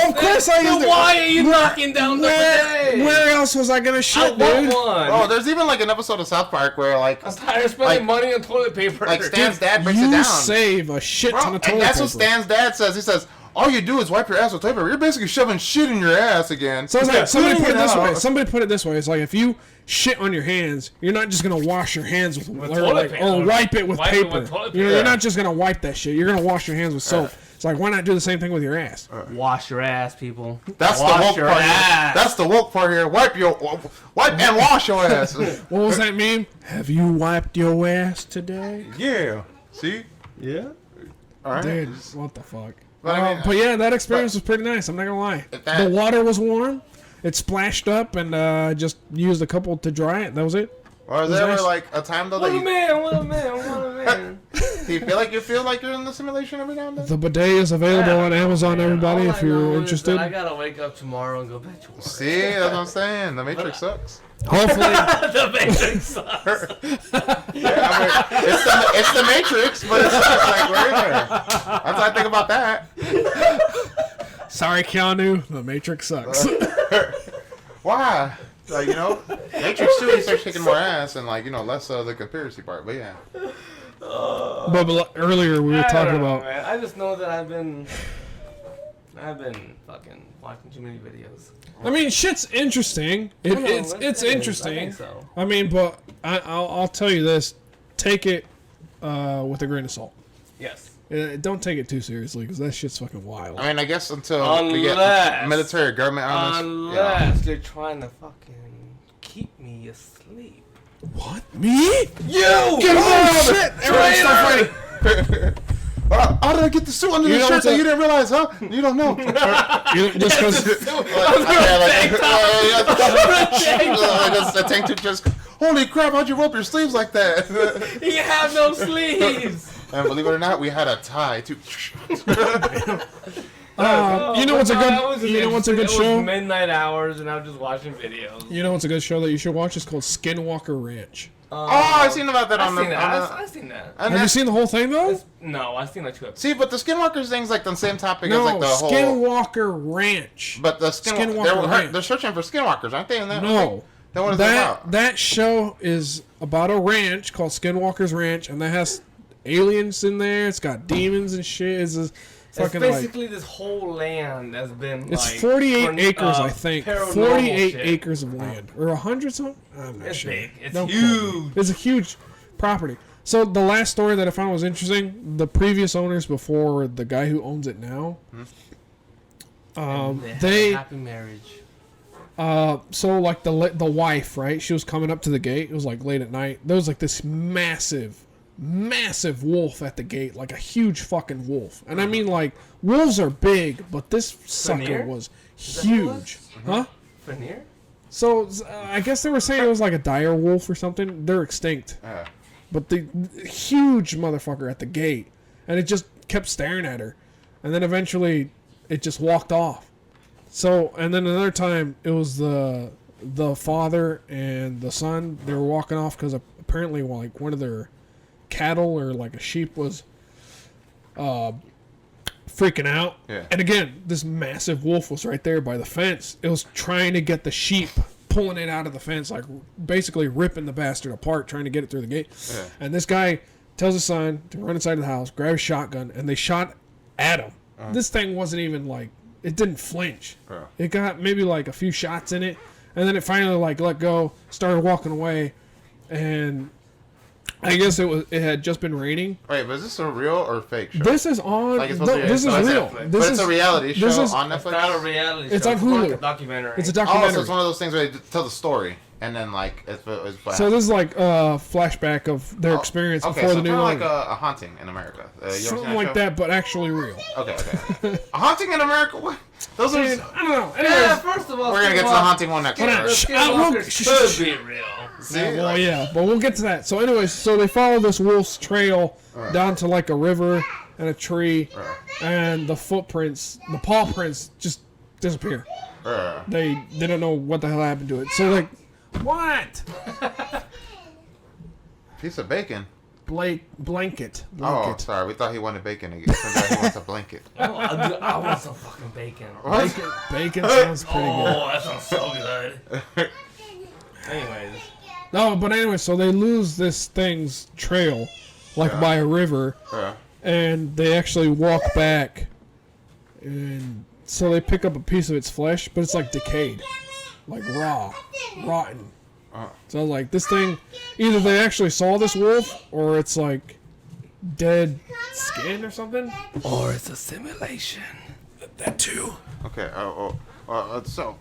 Of course I used Then it. why are you knocking down the Where, bidet? where else was I gonna I shit, want dude? one. Oh, there's even like an episode of South Park where like I'm tired of spending like- money on toilet paper. Stan's dad breaks it You down. save a shit Bro, ton of and toilet that's paper. what Stan's dad says. He says, all you do is wipe your ass with toilet paper. You're basically shoving shit in your ass again. So it's like, somebody put it this way. out. Somebody put it this way. It's like if you shit on your hands, you're not just gonna wash your hands with or, toilet like, paper. or wipe it with Wipe it paper. with toilet You know, paper. you're not just gonna wipe that shit. You're gonna wash your hands with soap. It's like why not do the same thing with your ass? Wash your ass, people. That's Wash the woke your part. ass. Here. That's the woke part here. Wipe and wash your ass. What was that meme? Have you wiped your ass today? Yeah. See? Yeah. All right. Dude, what the fuck? But I mean, But yeah, that experience was pretty nice. I'm not gonna lie. If that- The water was warm. It splashed up, and just used a couple to dry it. That was it. Or is was there nice. ever like a time though What that a you, man, what a man, what a man. do you feel like you're in the simulation every now and then? The bidet is available on Amazon, Man, everybody, all if I know you're is interested. that I gotta wake up tomorrow and go back to work. See, that's what I'm saying. The Matrix sucks. Hopefully, The Matrix sucks. Yeah, I mean, it's the Matrix, but it sucks. Like we're in there. That's what I think about that. sorry, Keanu, the Matrix sucks. Why? Like, you know, Matrix 2, he starts kicking more ass and, like, you know, less of the conspiracy part. But yeah. But earlier we were I don't talking know, about. man. I just know that I've been fucking watching too many videos. I mean, shit's interesting. I know, It's it is. interesting. I think so. I mean, but I'll tell you this: take it with a grain of salt. Yes. Don't take it too seriously because that shit's fucking wild. I mean, I guess until we get Unless- military or government on this. Unless they're trying to fucking keep me asleep. What? Me? You! Get oh, shit! Everyone's so funny. How did I get the suit under You the know shirt what's that up? you didn't realize, huh? You don't know. Just because. The tank top just. Holy crap! How'd you rope your sleeves like that? You have no sleeves! And believe it or not, we had a tie too. You know what's a That was good? just You know what's a good interesting. It show? was midnight hours, and I'm just watching videos. You know what's a good show that you should watch? It's called Skinwalker Ranch. Oh, I seen about that I've on the. seen that. on the- I've seen that. and Have you that- seen the whole thing though? No, I've seen like 2 episodes. See, but the Skinwalkers thing's like the same topic No, as like the whole. Skinwalker Ranch. But the Skinwalker Ranch. they're searching for skinwalkers, aren't they? In that No. Then what is it about? That show is about a ranch called Skinwalker's Ranch, and that has aliens in there. It's got demons and shit. It's just It's fucking like basically this whole land has been it's like 48 acres, I think. paranormal 48 shit. acres of land, or 100 something. I'm not It's sure. big. It's Don't quote me. huge. It's a huge property. So the last story that I found was interesting. The previous owners before the guy who owns it now, They had they a happy marriage. so like the wife, right? She was coming up to the gate. It was like late at night. There was like this massive wolf at the gate, like a huge fucking wolf. And I mean, like wolves are big, but this sucker Veneer? was that what it was? huge, huh? Veneer? So I guess they were saying it was like a dire wolf or something. They're extinct, but the huge motherfucker at the gate, and it just kept staring at her, and then eventually it just walked off. So and then another time it was the the father and the son, they were walking off because apparently like one of their cattle or like a sheep was freaking out. Yeah. And again, this massive wolf was right there by the fence. It was trying to get the sheep, pulling it out of the fence, like basically ripping the bastard apart, trying to get it through the gate. Yeah. And this guy tells his son to run inside the house, grab a shotgun, and they shot at him. This thing wasn't even like, it didn't flinch. It got maybe like a few shots in it, and then it finally like let go, started walking away, and I guess it had just been raining. Wait, but is this a real or fake show? This is on. Like it's supposed to be- this is it's real. Netflix. This but it's a reality show this is- on It's Netflix. not a reality show. It's on more like Hulu. a documentary. It's a Oh, documentary. so it's one of those things where they tell the story and then like it's what So this is like a flashback of their experience okay, before so the new kind of line. like a haunting in America. You ever seen Something like show? that, but actually real. Okay. A haunting in America? What? Those are. I don't know. Yeah, Anyways, first of all, We're gonna get to the haunting one next Hold on. time. Shh. Skinwalker could be real. See, well, like, yeah, but we'll get to that. So, anyways, so they follow this wolf's trail down to like a river and a tree, and the footprints, the paw prints, just disappear. They don't know what the hell happened to it. So, like, what? piece of bacon. Blanket. Oh, sorry. We thought he wanted bacon again. Turns out he wants a blanket. Oh, I want some fucking bacon. What? Bacon sounds pretty good. Oh, that sounds so good. Anyways, No, but anyway, so they lose this thing's trail, like Yeah. by a river, Yeah. and they actually walk back, and so they pick up a piece of its flesh, but it's like decayed, like raw, rotten. So like this thing, either they actually saw this wolf, or it's like dead skin or something. or it's a simulation. That too. Okay. So,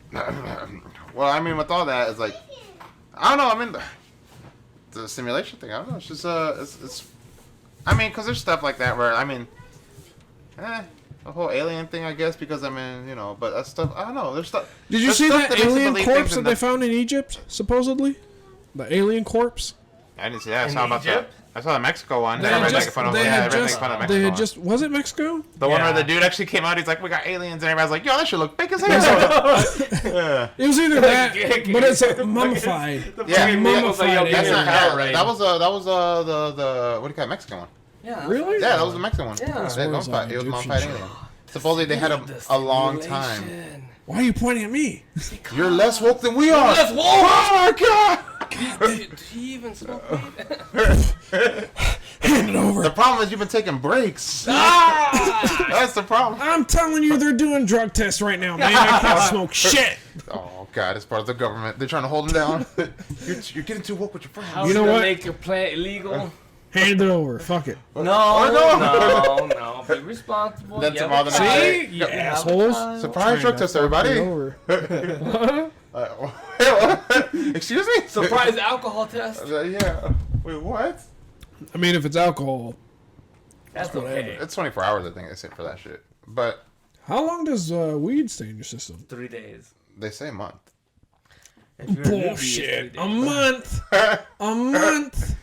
well, I mean, with all that, it's like, I don't know. I mean, the simulation thing. I don't know. It's just it's. I mean, because there's stuff like that where I mean, the whole alien thing, I guess, because I mean, you know, but that stuff. I don't know. There's stuff. Did you there's see stuff that makes you alien believe corpse things that in they the- found in Egypt, supposedly? The alien corpse? I didn't see that. I In saw about that. Egypt? I saw the Mexico one. They Everybody's had making fun of. they Yeah, had everybody's just, making fun of they Mexico. had one. just, was it Mexico? The one where Yeah. the dude actually came out. He's like, "We got aliens," and everybody's like, "Yo, that should look fake as hell." Yeah. It was either that, but it's mummified. Yeah. Mummified That's alien. not Power that. Raid. That was the what do you call it, Mexican one? Yeah. Really? Yeah, that was the Mexican one. Yeah. It was It was mummified. like It was Egyptian mummified shit. alien. Supposedly they had a long time. Why are you pointing at me? You're less woke than we are. Less woke? Oh my god! Do you even smoke weed? Hand it over. The problem is you've been taking breaks. Ah! That's the problem. I'm telling you, they're doing drug tests right now, man. I can't smoke shit. Oh god, it's part of the government. They're trying to hold him down. you're getting too woke with your friends. How's You know gonna what? make your plant illegal? Hand it over. Fuck it. No, no. no. Be responsible. Then You some have other a night- child. See? You You have a assholes. child. Surprise drug test, everybody. Hand it over. Excuse me? Surprise alcohol test. Yeah. Wait, what? I mean, if it's alcohol, That's okay. It's 24 hours, I think they say for that shit. But how long does weed stay in your system? 3 days. they say a month. If you're a newbie, it's 3 Bullshit. days. A month. A month.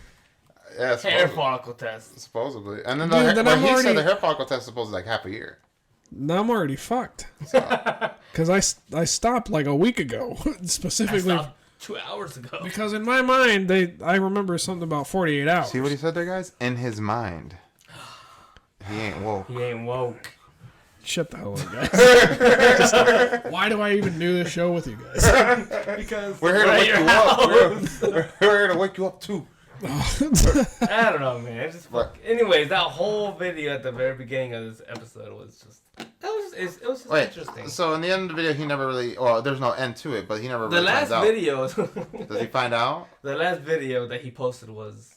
Yeah, Hair supposedly. follicle test. Supposedly. And then Dude, the, then well, I'm he already- said the hair follicle test is supposed to like half a year. Now I'm already fucked. Because I stopped like a week ago, I specifically stopped 2 hours ago. because in my mind I remember something about 48 hours. See what he said there, guys? In his mind. He ain't woke. He ain't woke. Shut the hell up, guys. Why do I even do this show with you guys? Because We're here to we're at wake your you up. house. We're here to wake you up too. I don't know, man. It's just What? anyways, that whole video at the very beginning of this episode was just it was just Wait, interesting. so in the end of the video, he never really. Well, there's no end to it, but he never The really last finds out. video, Does he find out? the last video that he posted was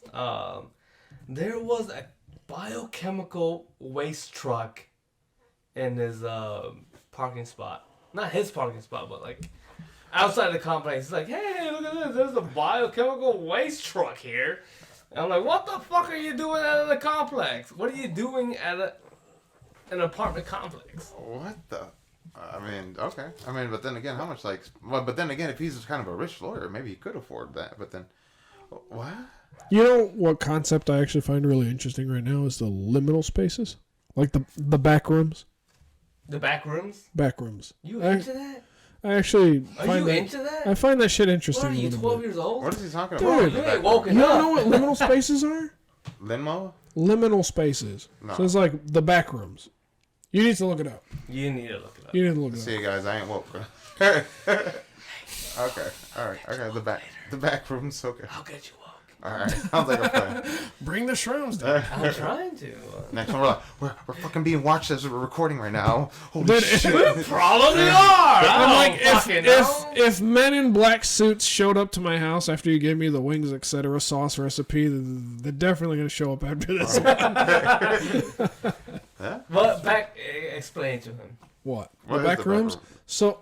there was a biochemical waste truck in his parking spot. Not his parking spot, but like outside the complex. He's like, hey, look at this. There's a biochemical waste truck here. And I'm like, what the fuck are you doing at a complex? What are you doing at an apartment complex? What the? I mean, okay. I mean, but then again, how much like? Well, but then again, if he's kind of a rich lawyer, maybe he could afford that. But then, what? You know what concept I actually find really interesting right now is the liminal spaces, like the back rooms. The back rooms? Back rooms. You into that? I actually Are find you that, into that? I find that shit interesting. What are a you, little 12 bit. years old? What is he talking Dude, about? You ain't woken You up. don't know what liminal spaces are? Linmo? Liminal spaces. No. So it's like the back rooms. You need to look it up. You need to look it up. You need to look it See up. you guys, I ain't woke. Okay, alright, okay, the back room's okay. I'll get you woke. Alright, sounds like a plan. Bring the shrooms down. I'm trying to. Next one, we're fucking being watched as we're recording right now. Holy Dude, shit. Probably are. I'm like, fucking know. if men in black suits showed up to my house after you gave me the wings, etc. sauce recipe, they're definitely gonna show up after this. But explain to him. What? What The is back the back rooms? room? So,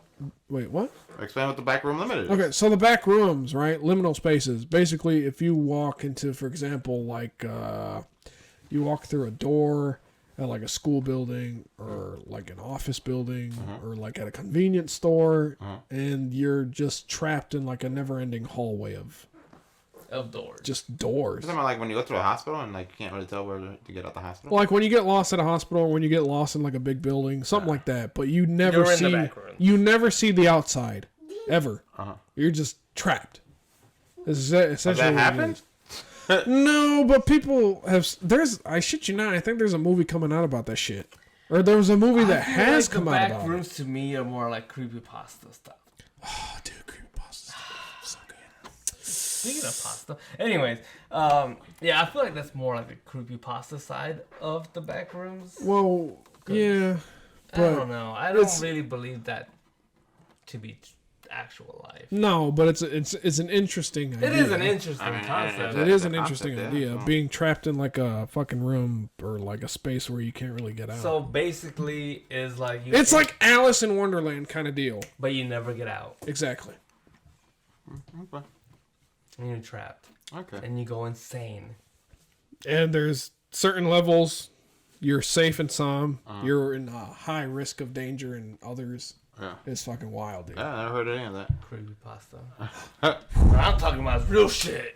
wait, what? Explain what the back room limited is. Okay, so the back rooms, right? Liminal spaces. Basically, if you walk into, for example, like you walk through a door at like a school building or like an office building or like at a convenience store, and you're just trapped in like a never-ending hallway of Outdoors. just doors. You're talking about like when you go to a hospital and like you can't really tell where to get out the hospital? Like when you get lost at a hospital, or when you get lost in like a big building, something like that. But you never You're in see the back room. you never see the outside ever. Uh-huh. You're just trapped. This is Has essentially that what it happened? is. No, but people have. There's. I shit you not. I think there's a movie coming out about that shit, or there was a movie that I feel has like come the out back about rooms it. to me are more like creepypasta stuff. Oh, dude, creepypasta. So good. Speaking of pasta, anyways, yeah, I feel like that's more like the creepypasta side of the back rooms. Well, yeah, I don't but know. I don't it's- really believe that to be actual life. no, but it's an interesting idea. It is an interesting I mean, concept. It is the an interesting concept, yeah. idea. Being trapped in like a fucking room or like a space where you can't really get out. So basically, is like you. It's like Alice in Wonderland kind of deal. but you never get out, Exactly. Okay. and you're trapped, Okay. and you go insane. And there's certain levels you're safe in some, you're in a high risk of danger in others. Yeah. It's fucking wild, dude. Yeah, I never heard any of that. Creepypasta. What I'm talking about is real shit.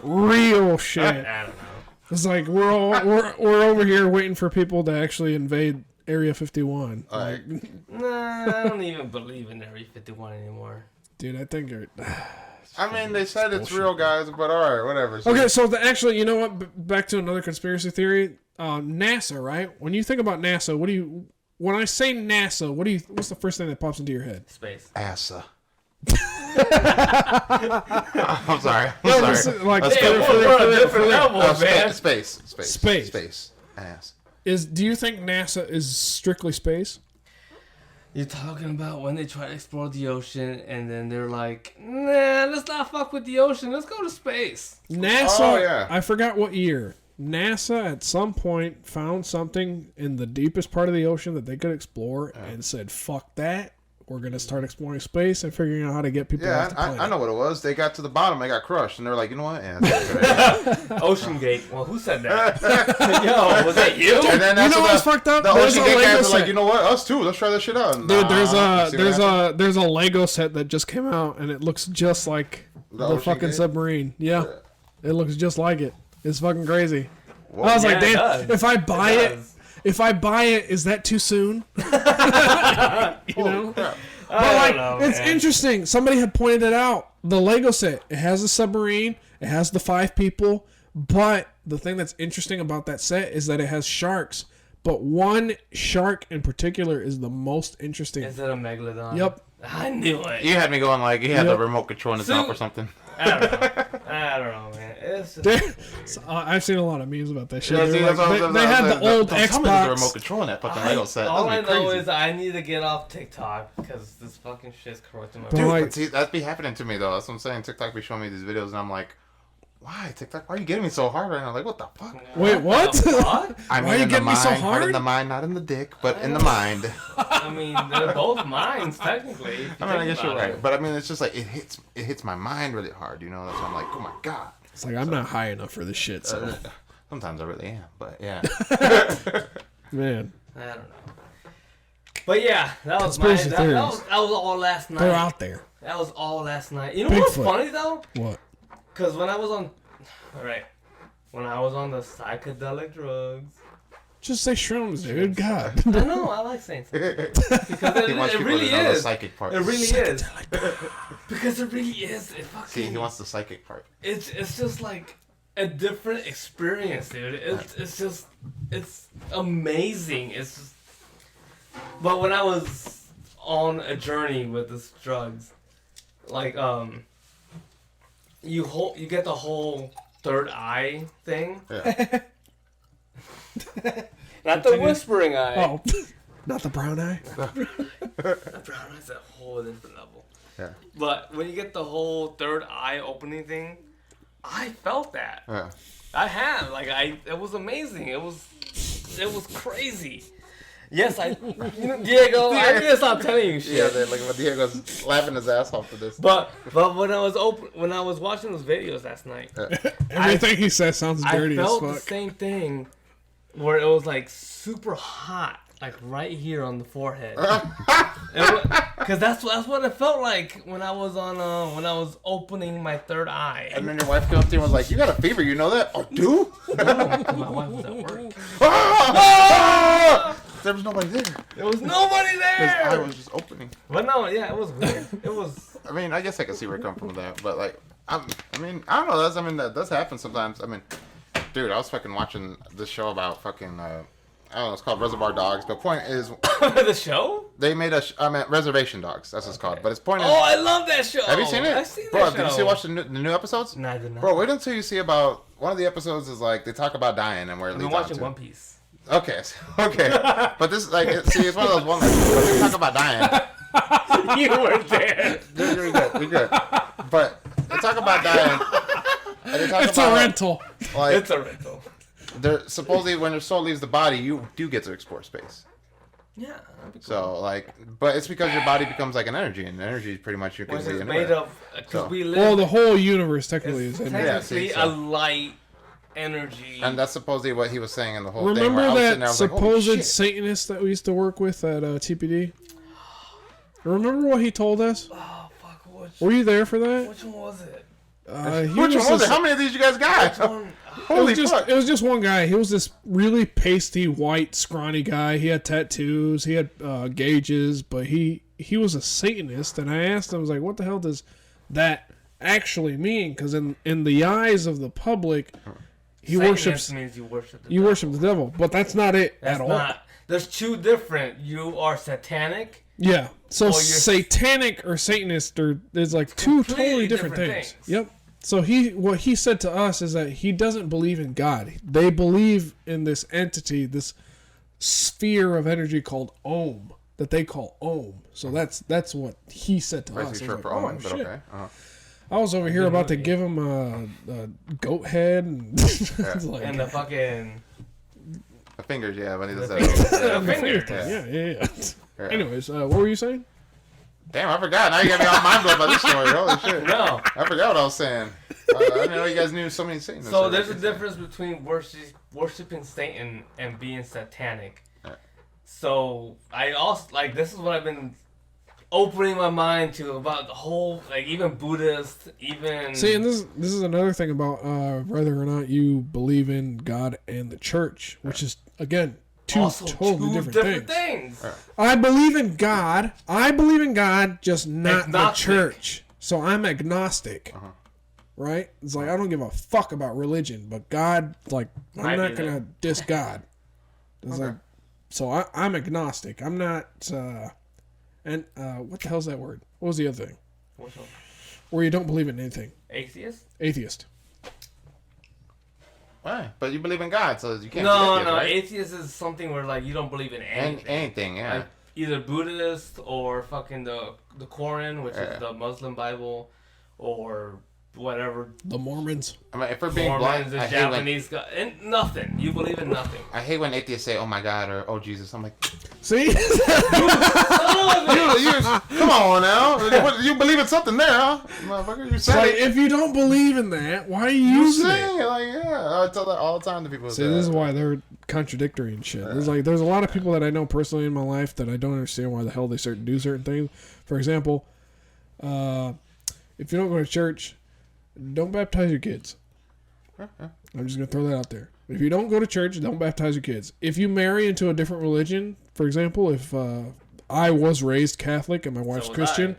Real shit. I don't know. It's like we're over here waiting for people to actually invade Area 51. Like, Nah, I don't even believe in Area 51 anymore. Dude, I think you're. I mean, they said it's bullshit. real, guys, but alright, whatever. So, Okay, so actually, you know what? Back to another conspiracy theory. NASA, right? When you think about NASA, what do you? When I say NASA, what's the first thing that pops into your head? Space. Assa. I'm sorry. I'm No, sorry. this is like- Let's Yeah, go we're on a different level, man. Space. Space. Ass. Do you think NASA is strictly space? You're talking about when they try to explore the ocean and then they're like, nah, let's not fuck with the ocean. Let's go to space. NASA, Oh, yeah. I forgot what year. NASA at some point found something in the deepest part of the ocean that they could explore and said, fuck that. We're going to start exploring space and figuring out how to get people off the planet. I know what it was. They got to the bottom, they got crushed, and they're like, you know what? Yeah, that's a good idea. Ocean Gate. Well, who said that? Yo, was that you? And then that's know what what's fucked up? The There's Ocean a Gate Lego guys are like, set. you know what? Us too. Let's try this shit out. Dude, Nah, there's you see what happened? a Lego set that just came out and it looks just like The the Ocean fucking Gate? submarine. Yeah. It looks just like it. It's fucking crazy. Whoa. I was Yeah, like, it damn, does. if I buy It it, does. if I buy it, is that too soon? You know? Crap. But I like, don't know, it's man. interesting. Somebody had pointed it out. The Lego set, it has a submarine, it has the 5 people, but the thing that's interesting about that set is that it has sharks. But one shark in particular is the most interesting. Is it a megalodon? Yep. I knew it. You had me going like he had Yep. the remote control in his So- mouth or something. I don't know, man. It's just So, I've seen a lot of memes about that shit. Yeah, They see, were that's like- what I was- they had the old don't tell me there's a remote Xbox. control in that fucking Lego set. all I That'd be know crazy. is I need to get off TikTok because this fucking shit's corrupting my Dude, brain. like- But see, that'd be happening to me though. That's what I'm saying. TikTok be showing me these videos, and I'm like, why TikTok? Why are you getting me so hard right now? Like, what the fuck? Wait, what? The fuck? I mean, Why are you in the getting me mind, so Hard in hard? the mind, not in the dick, but in the mind. I mean, they're both mines technically. if you I mean, I think guess you're about right, it. but I mean, it's just like it hits my mind really hard. You know, that's why I'm like, oh my god. It's like, I'm not high enough for this shit, so. Sometimes I really am, but yeah. Man, I don't know. But yeah, that was Conspiracy that theories. was all last night. they're out there. That was all last night. You know what's Bigfoot. funny though? What? Because when I was on, all right, when I was on the psychedelic drugs, Just say shrooms, dude. God. I know, I like saying something. Because He wants it people really to know the is. psychic part. It really is. Because it really is. It fucking, See, he wants the psychic part. it's just like a different experience, dude. It's amazing. It's just, but when I was on a journey with this drugs, like you get the whole third eye thing. Yeah. Not the whispering eye. Oh, not the brown eye. The brown eye's a whole different level. Yeah. But when you get the whole third eye opening thing, I felt that. Yeah. I have. It was amazing. It was crazy. Yes, Diego, I need to stop telling you shit. Yeah, like when Diego's laughing his ass off to this. But when I was watching those videos last night, Everything he says sounds dirty I as felt the fuck. same thing, where it was like super hot, like right here on the forehead. Because that's what it felt like when I was opening my third eye. And then your wife came up to you and was like, "You got a fever, you know that?" Oh, do? My wife was at work. Ah! There was nobody there. There was nobody His eye there. was just opening. But no, yeah, it was weird. It was. I mean, I guess I can see where it comes from with that, but like, I mean, I don't know. That does happen sometimes. I mean, dude, I was fucking watching this show about fucking, I don't know, it's called Reservoir Dogs. The point is, The show? they made Reservation Dogs. That's what it's called. But its point is, Oh, I love that show. have you seen it? I've seen Bro, that did show. you watch the new episodes? No, I did not. Bro, wait until you see about one of the episodes is like they talk about dying and where it I've been leads on watching to. One Piece. Okay, but this is like, it's one of those ones where they talk about dying. You were there. You're good. You're good. But they talk about dying. And they talk It's about a rental. Like, It's a rental. they're supposedly when your soul leaves the body, you do get to explore space. Yeah. That'd be cool. So like, but it's because your body becomes like an energy, and energy is pretty much you can Which be is anywhere. made of, because So- we live. Well, the whole universe technically it's is in technically Yeah, see, so- a light energy. And that's supposedly what he was saying in the whole thing. Remember Where I was sitting that there, I was like, holy supposed shit. Satanist that we used to work with at TPD? Remember what he told us? Oh fuck! Were you there for that? Which one was it? He Which one was this- it? How many of these you guys got? Which one? Holy fuck! It was just one guy. He was this really pasty, white, scrawny guy. He had tattoos. He had gauges, but he was a Satanist. And I asked him, I was like, "What the hell does that actually mean?" Because in the eyes of the public, he Satanist worships means you worship the you devil. worship the devil, but that's not it That's at all. not. There's two different. You are satanic. Yeah. So you're- satanic or Satanist there's like two Completely totally different different things. things. Yep. So what he said to us is that he doesn't believe in God. They believe in this entity, this sphere of energy called Om, that they call Om. So that's what he said to us. I was Basically short like, for oh, Omen, but shit. okay. Uh-huh. I was over here about to give him a goat head and it's like, And the fucking. The fingers, yeah, when he does The that. fingers. Fingers. yeah. Yeah. Anyways, what were you saying? Damn, I forgot. Now you got me all mind blown by this story. Holy shit. No. I forgot what I was saying. I didn't know you guys knew so many Satanists. So there's a difference between worshiping Satan and being satanic. Yeah. So I also this is what I've been opening my mind to about the whole even Buddhist, even See, and this is another thing about whether or not you believe in God and the church, which is again two also totally two different, things. things. I believe in God. Just not the Agnostic. church. So I'm agnostic. Right? It's like I don't give a fuck about religion, but God, like Might I'm not be gonna diss God. It's like, so I'm agnostic. I'm not. And what the hell's that word? What was the other thing? Which one? Where you don't believe in anything. Atheist? Atheist. Why? But you believe in God, so you can't No, be atheist, no. right? Atheist is something where you don't believe in anything. Anything, yeah. Like either Buddhist or fucking the Quran, which Yeah. is the Muslim Bible, or whatever. The Mormons. I mean, if we're being Mormons, blunt, the I hate when Japanese guy, and nothing. You believe in nothing. atheists say, "Oh my God" or "Oh Jesus." I'm like, See? you, come on now. What, you believe in something there, huh? Motherfucker, you said Like, it. if you don't believe in that, why are you You using saying it? it. Like, yeah. I tell that all the time to people. See, this is why they're contradictory and shit. There's a lot of people that I know personally in my life that I don't understand why the hell they do certain things. For example, if you don't go to church, don't baptize your kids. I'm just gonna throw that out there. If you don't go to church, don't baptize your kids. If you marry into a different religion, for example, if I was raised Catholic and my wife's So was Christian,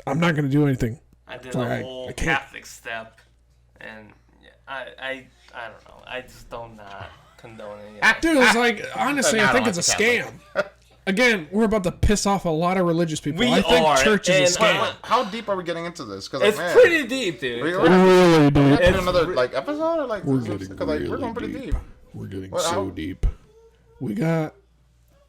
I'm not going to do anything. I did Right. a whole I can't. Catholic step, and I don't know. I just don't not condone any of that. Dude, it's like, honestly, I I think don't it's a like the scam. Again, we're about to piss off a lot of religious people. We I think are, church is a and- scam. How deep are we getting into this? Because It's pretty deep, dude. We're Really, dude. getting another like episode or like We're because getting like really we're going pretty deep. We're getting Well, so how- deep. We got,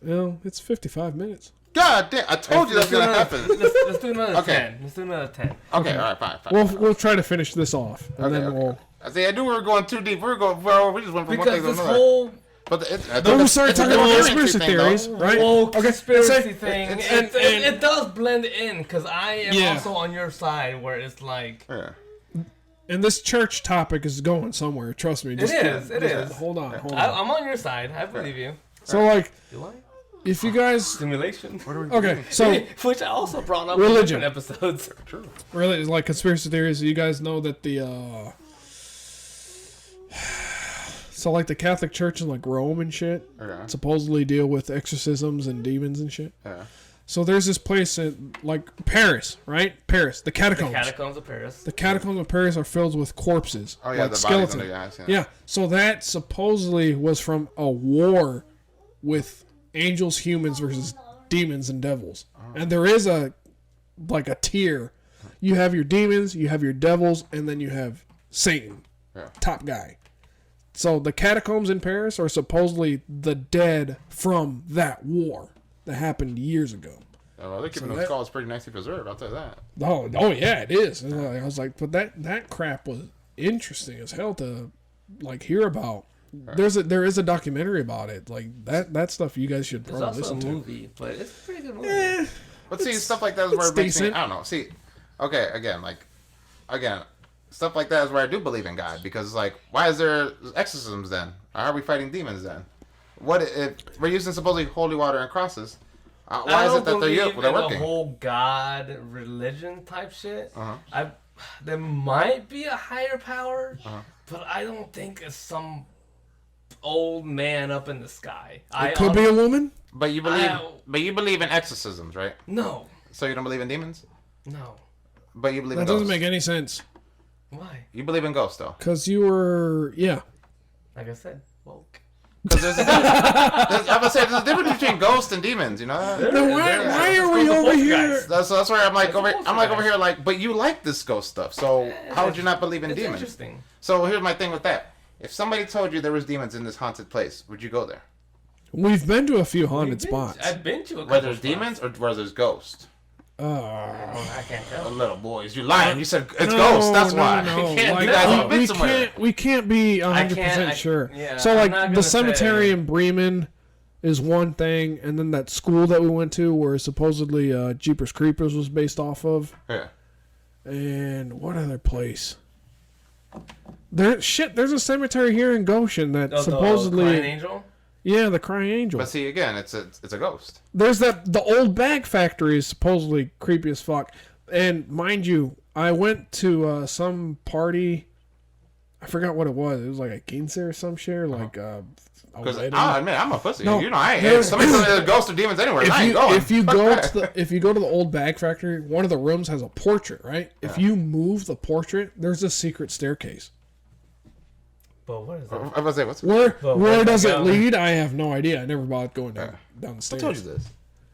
it's 55 minutes. God damn! I told you that's gonna happen. Let's do another Okay. 10. Let's do another 10. Okay, all right, fine. We'll try to finish this off, and Okay, then okay. we'll. I see. I knew we were going too deep. We were going. Well, we just went from one Because thing to this another. whole But it's, Then we started talking about conspiracy thing, theories, though. right? woke Okay, conspiracy let's say- thing, and- it does blend in, because I am Yeah. also on your side, where it's like, Yeah. And this church topic is going somewhere. Trust me. it is. Hold on. I'm on your side. I believe you. So, like, Do I? if you guys. Simulation. Okay, so Which I also brought up Religion. in different episodes. True. really, like conspiracy theories, you guys know that the. So, like, the Catholic Church in, like, Rome and shit Yeah. supposedly deal with exorcisms and demons and shit. Yeah. So, there's this place in, like, Paris, right? Paris, the catacombs. Catacombs of Paris. The catacombs of Paris are filled with corpses. Oh yeah, like the skeleton. bodies under the eyes. Yeah. Yeah, so that supposedly was from a war with angels, humans versus demons and devils. And there is a tier. You have your demons, you have your devils, and then you have Satan, Yeah. top guy. So the catacombs in Paris are supposedly the dead from that war that happened years ago. Oh, well, they're keeping So those that- skulls pretty nicely preserved. I'll tell you that. Oh yeah, it is. And I was like, but that crap was interesting as hell to like hear about. There is a documentary about it. Like that stuff you guys should There's probably also a listen to. movie, but it's a pretty good movie. But see, stuff like that is where it's it makes me. decent. I don't know. See, okay, again, stuff like that is where I do believe in God, because like, why is there exorcisms then? How are we fighting demons then? What if we're using supposedly holy water and crosses? Why is it that they're in the working? whole God religion type shit. Uh-huh. There might be a higher power, Uh-huh. but I don't think it's some old man up in the sky. It could be a woman. But you believe, I- in exorcisms, right? No, So you don't believe in demons, no. but you believe That in doesn't ghosts. make any sense. Why? You believe in ghosts though, Cause you were Like I said, woke. because there's a difference between ghosts and demons. You know. that? Then why are we over here? That's where I'm like over. That's I'm like over nice. here like, but you like this ghost stuff. So how would you not believe in It's demons? interesting. So here's my thing with that. If somebody told you there was demons in this haunted place, would you go there? We've been to a few haunted spots. I've been to a couple Where there's spots. demons or where there's ghosts? I can't Oh, tell. little boys, you lying. You said it's ghosts. That's why. No. can't Like, do that. You've been somewhere. we can't be 100% I- sure. yeah, So I'm like not the gonna cemetery say- in Bremen is one thing, and then that school that we went to where supposedly Jeepers Creepers was based off of, Yeah. and what other place? There's a cemetery here in Goshen that Oh, the supposedly Crying Angel? the Crying Angel. But see, again, it's a ghost. There's the old bag factory is supposedly creepy as fuck. And mind you, I went to some party. I forgot what it was. It was like a quince or some shit, or like a Because wedding. I'll admit, I'm a pussy. No, You know, I ain't. there's- If somebody tells me there's ghosts or demons anywhere, I ain't going. if you Fuck go that. to the old bag factory, one of the rooms has a portrait, right? If you move the portrait, there's a secret staircase. But what is that? I was gonna say, what's Where Well, where where'd does I it go? lead? I have no idea. I never bothered going down the I stairs. told you this.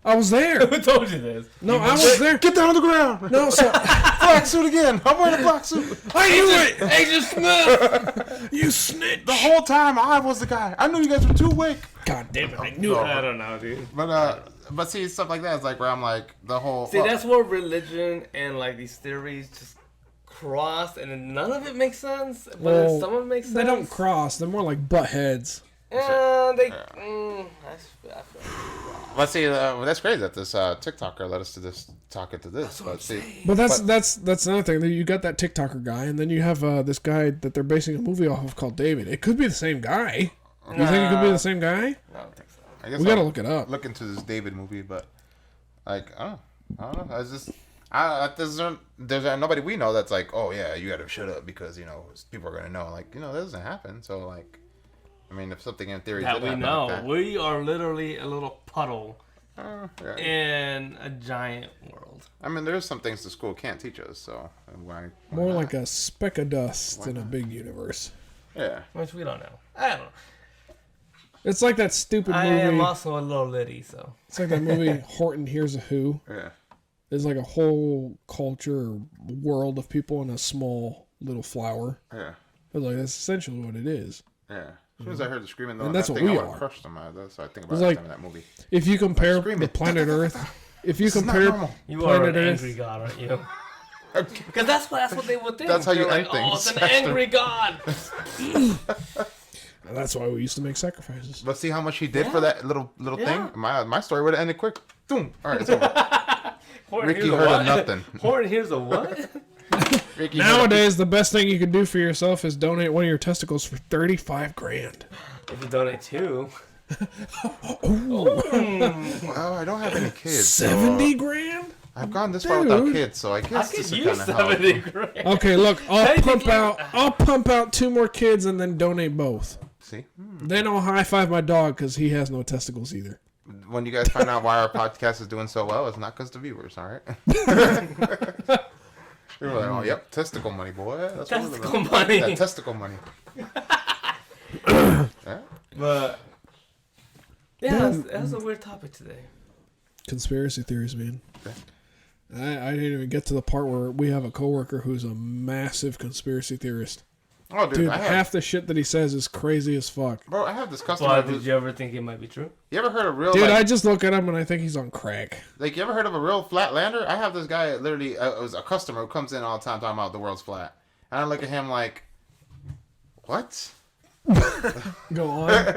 I was there. Who told you this? No, I was there. Get down on the ground. No, so Black suit again. I'm wearing a black suit. I knew it. Agent Smith! You snitch. The whole time I was the guy. I knew you guys were too awake. God damn it! I knew it. I don't know, dude. But see, stuff like that is like where I'm like the whole. See, that's where religion and like these theories just cross, and then none of it makes sense. But Well, then some of it makes sense. They don't cross. They're more like butt heads. Yeah, they. But see, that's crazy that this TikToker led us to this talk into this. But see, But that's another thing. You got that TikToker guy, and then you have this guy that they're basing a movie off of called David. It could be the same guy. You think it could be the same guy? I don't think so. I guess We gotta I'll look it up. Look into this David movie, but like I don't know. I was just There's nobody we know that's like, oh yeah, you gotta shut up because people are gonna know. Like that doesn't happen. So like, I mean, if something in theory That did we happen know. like that, We are literally a little puddle yeah. in a giant world. I mean, there's some things the school can't teach us. So why More not? like a speck of dust in a big universe. Yeah. Which we don't know. I don't know. It's like that stupid I movie. am also a little litty, so. It's like that movie Horton Hears a Who. Yeah. There's like a whole culture or world of people in a small little flower. Yeah. But like that's essentially what it is. Yeah. As soon as I heard the screaming, though, And that that's what thing, we I would are. have crushed them. That's what I think It's about every like- time in that movie. If you compare Screaming. the planet Earth, if you This is not compare normal. You are planet an Earth, angry god, aren't you? Because that's what they would think. That's how you They're end like, oh, it's things. an angry god. that's why we used to make sacrifices. But see how much he did for Yeah. that little Yeah. thing? My story would have ended quick. Boom. All right, it's over. Horton Ricky hears a heard what? of nothing. Horton hears a what? Ricky heard of- Nowadays, the best thing you can do for yourself is donate one of your testicles for $35,000. If you donate two. Well, I don't have any kids. so $70,000? I've gone this far without Dude. kids, so I I guess could this would use kind of help. 70 grand. Okay, look, I'll Technically- pump out 2 more kids and then donate both. See, Then I'll high five my dog because he has no testicles either. when you guys find out why our podcast is doing so well, it's not because the viewers, all right? They were like, oh, yep, testicle money, boy. That's what we're Testicle doing. money. That testicle money. Yeah. But yeah, that's a weird topic today. Conspiracy theories, man. Okay. I didn't even get to the part where we have a coworker who's a massive conspiracy theorist. Oh, dude, Dude, I have, half the shit that he says is crazy as fuck. bro, I have this customer. But Who's, did you ever think it might be true? you ever heard of real? Dude, like, I just look at him and I think he's on crack. Like, you ever heard of a real flat lander? I have this guy, literally, it was a customer who comes in all the time talking about the world's flat. And I look at him like, what? Go on.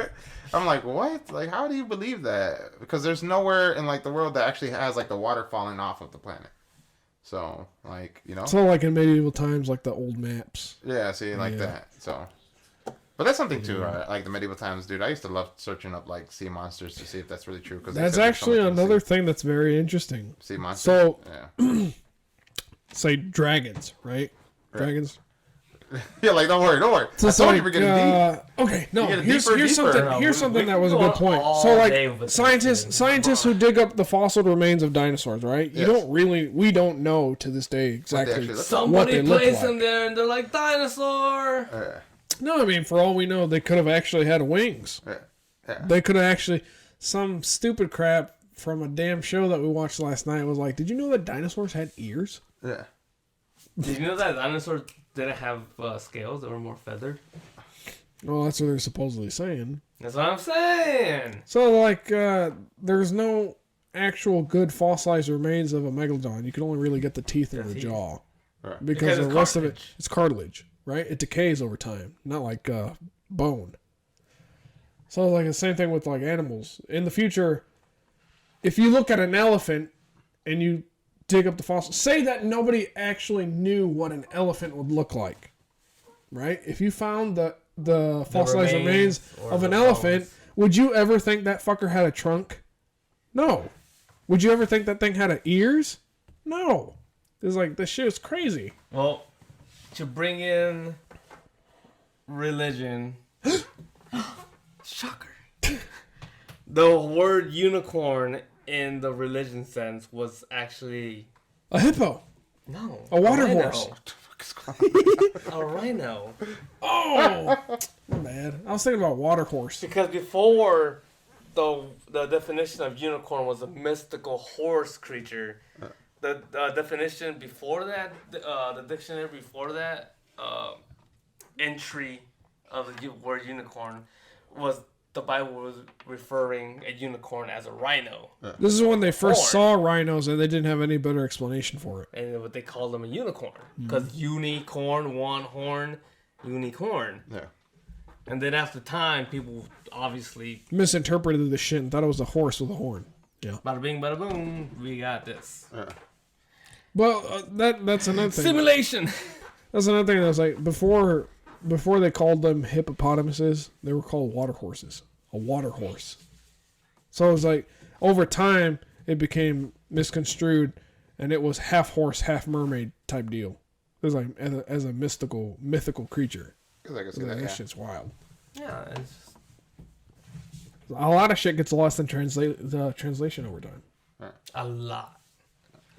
I'm like, what? Like, how do you believe that? Because there's nowhere in, like, the world that actually has, like, the water falling off of the planet. So, like, So like in medieval times, like the old maps. Yeah, see, like Yeah. that. So, but that's something too, right? Like the medieval times, dude. I used to love searching up like sea monsters to see if that's really true. Cause they That's said there's so actually much in the another thing that's very interesting. sea monsters. So, yeah, say dragons, right? Dragons. yeah. Like don't worry. So I it's told like, you we're getting deep. okay, no. You get Here's deeper. something. No, Here's we- something we that was a can good go point. all So day with like this, scientists who dig up the fossil remains of dinosaurs, right? Yes. we don't know to this day exactly actually look like. what Somebody they look plays like. them there and they're like, dinosaur! No, I mean for all we know, they could have actually had wings. Yeah. They could have actually some stupid crap from a damn show that we watched last night was like, did you know that dinosaurs had ears? Yeah. Did you know that dinosaurs didn't have scales? They were more feathered? Well, that's what they're supposedly saying. That's what I'm saying! So, like, there's no actual good fossilized remains of a megalodon. You can only really get the teeth and the teeth. jaw. Right. Because Because the it's rest of it, cartilage. it's cartilage, right? It decays over time, not like bone. So, like, the same thing with, like, animals. In the future, if you look at an elephant and you dig up the fossil, say that nobody actually knew what an elephant would look like, right? If you found the fossilized remains or of an the elephant, bones. would you ever think that fucker had a trunk? No. Would you ever think that thing had ears? No. It's like, this shit is crazy. Well, to bring in religion. Shocker. The word unicorn in the religion sense was actually. A hippo. No. A water rhino. horse. A rhino. Oh, my bad. I was thinking about water horse. Because before the definition of unicorn was a mystical horse creature. The definition before that, the dictionary before that, entry of the word unicorn was the Bible was referring a unicorn as a rhino, This is when they first Horn. saw rhinos and they didn't have any better explanation for it. and what they called them a unicorn because unicorn, one horn, unicorn. Yeah. And then after time, people obviously Misinterpreted the shit and thought it was a horse with a horn. Yeah. bada bing, bada boom, we got this Well, that's another thing. simulation. That's another thing that was like, before they called them hippopotamuses, they were called water horses. A water horse. So it was like, over time, it became misconstrued. and it was half horse, half mermaid type deal. It was like as a mythical creature. I can see That that, yeah. shit's wild. Yeah, it's just, A lot of shit gets lost in the translation over time. a lot.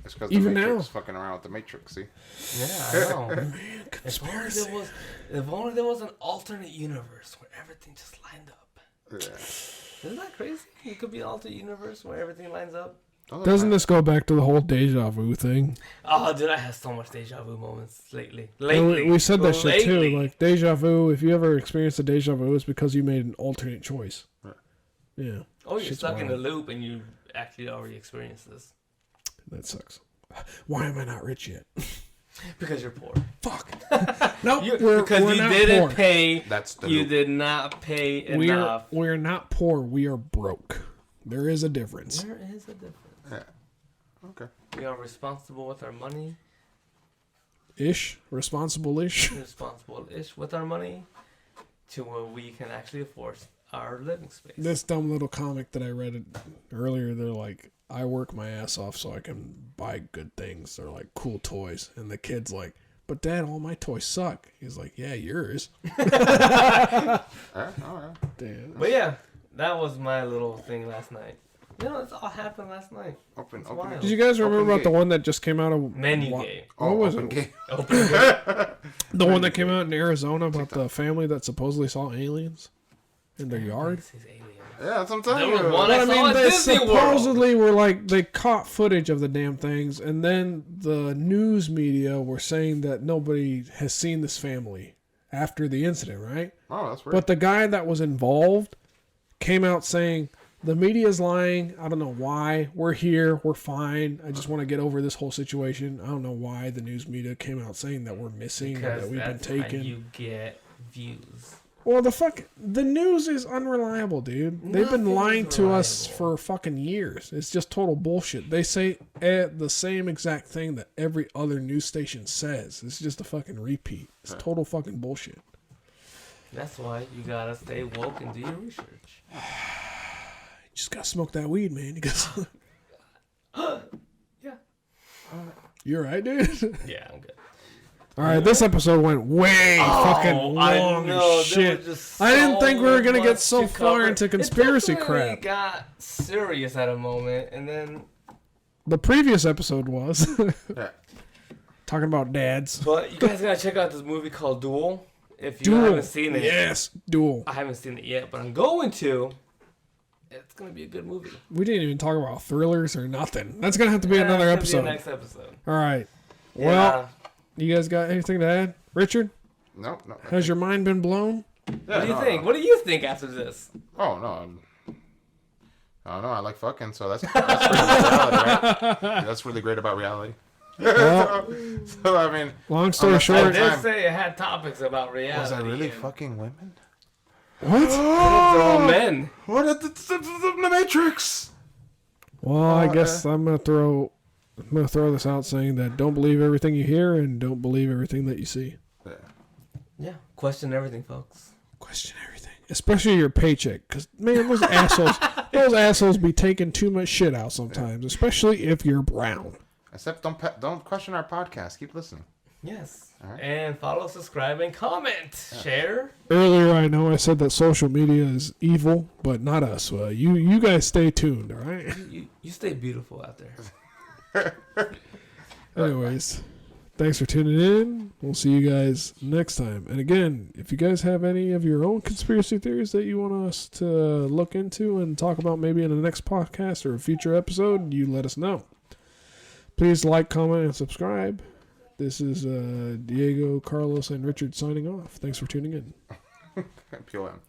It's because Even the now. Matrix fucking around with the Matrix, see? Yeah, I know. Man, If conspiracy. only there was an alternate universe where everything just lined up. Yeah. Isn't that crazy? It could be an alternate universe where everything lines up. Doesn't this go back to the whole deja vu thing? Oh, dude, I had so much deja vu moments lately. And we said that shit too. Lately. Like deja vu. If you ever experienced a deja vu, it's because you made an alternate choice. Right. Yeah, Oh, you're shit's stuck in a wild. loop and you actually already experienced this. that sucks. Why am I not rich yet? Because you're poor. Fuck. No, Because you not didn't poor. pay. That's the You loop. did not pay enough. We're not poor. We are broke. There is a difference. There is a difference. Yeah. Okay. We are responsible with our money. Responsible-ish. Responsible-ish with our money to where we can actually afford our living space. This dumb little comic that I read earlier, they're like, I work my ass off so I can buy good things. They're like cool toys. And the kid's like, but Dad, all my toys suck. He's like, yeah, yours. All right. Damn. But yeah, that was my little thing last night. You know, it's all happened last night. Open wild. Did you guys remember Open about the gate. one that just came out of... Menu what- game. What was open it? gate. Open gate. The one that came out in Arizona about the family that supposedly saw aliens in their yard? This is alien. Yeah, that's what I'm telling There was you. one But I saw at they Disney World. supposedly were like, they caught footage of the damn things, and then the news media were saying that nobody has seen this family after the incident, right? Oh, that's weird. But the guy that was involved came out saying, the media's lying. I don't know why. We're here. We're fine. I just want to get over this whole situation. I don't know why the news media came out saying that we're missing or Because that we've been that's taken. how you get views. Well, the news is unreliable, dude. They've been Nothing lying is to us reliable. for fucking years. It's just total bullshit. They say the same exact thing that every other news station says. It's just a fucking repeat. It's total fucking bullshit. That's why you gotta stay woke and do your research. You just gotta smoke that weed, man. You gotta... Yeah. You're right, dude. Yeah, I'm good. All right, this episode went way fucking long as shit. I didn't think we were gonna get so far into conspiracy crap. It got serious at a moment, and then. The previous episode was Yeah. talking about dads. But you guys gotta check out this movie called Duel. If you haven't seen it, Yes, Duel. I haven't seen it yet, but I'm going to. It's gonna be a good movie. We didn't even talk about thrillers or nothing. That's gonna have to be another It's gonna episode. be a next episode. All right. Yeah. Well, you guys got anything to add, Richard? No. Has your mind been blown? What do you think? What do you think after this? Oh, no. I don't know. I like fucking, so that's really reality, right? That's really great about reality. Well, So, I mean, long story I I short, did- did say it had topics about reality. was I really and fucking women? what? They're all men. What at the Matrix? Well, I guess I'm gonna throw this out saying that don't believe everything you hear and don't believe everything that you see. Yeah. Yeah. Question everything, folks. Question everything, especially your paycheck, because man, those assholes be taking too much shit out sometimes, especially if you're brown. Except don't question our podcast. Keep listening. Yes. All right. And follow, subscribe, and comment. Share. Earlier, I know I said that social media is evil, but not us. You guys stay tuned, all right? You stay beautiful out there. Anyways, thanks for tuning in. We'll see you guys next time. And again, if you guys have any of your own conspiracy theories that you want us to look into and talk about maybe in the next podcast or a future episode, you let us know. Please like, comment, and subscribe. This is Diego, Carlos, and Richard signing off. Thanks for tuning in. POM.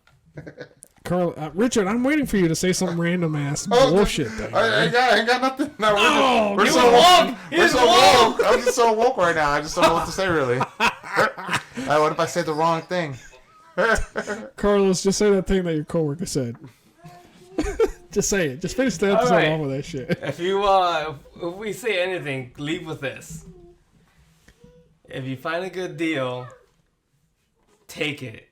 Richard, I'm waiting for you to say some random ass bullshit thing. I ain't got nothing. No, we're he so was woke. woke. He We're was so woke. I'm just so woke right now. I just don't know what to say really. What if I say the wrong thing? Carlos, just say that thing that your coworker said. Just say it. Just finish the episode right. off with that shit. If you if we say anything, leave with this. If you find a good deal, take it.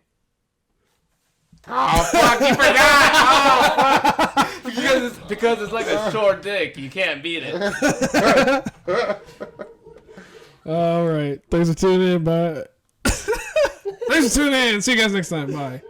Oh fuck! You forgot. Oh fuck! Because it's Because it's like a short dick, you can't beat it. All right. Thanks for tuning in. Bye. Thanks for tuning in. See you guys next time. Bye.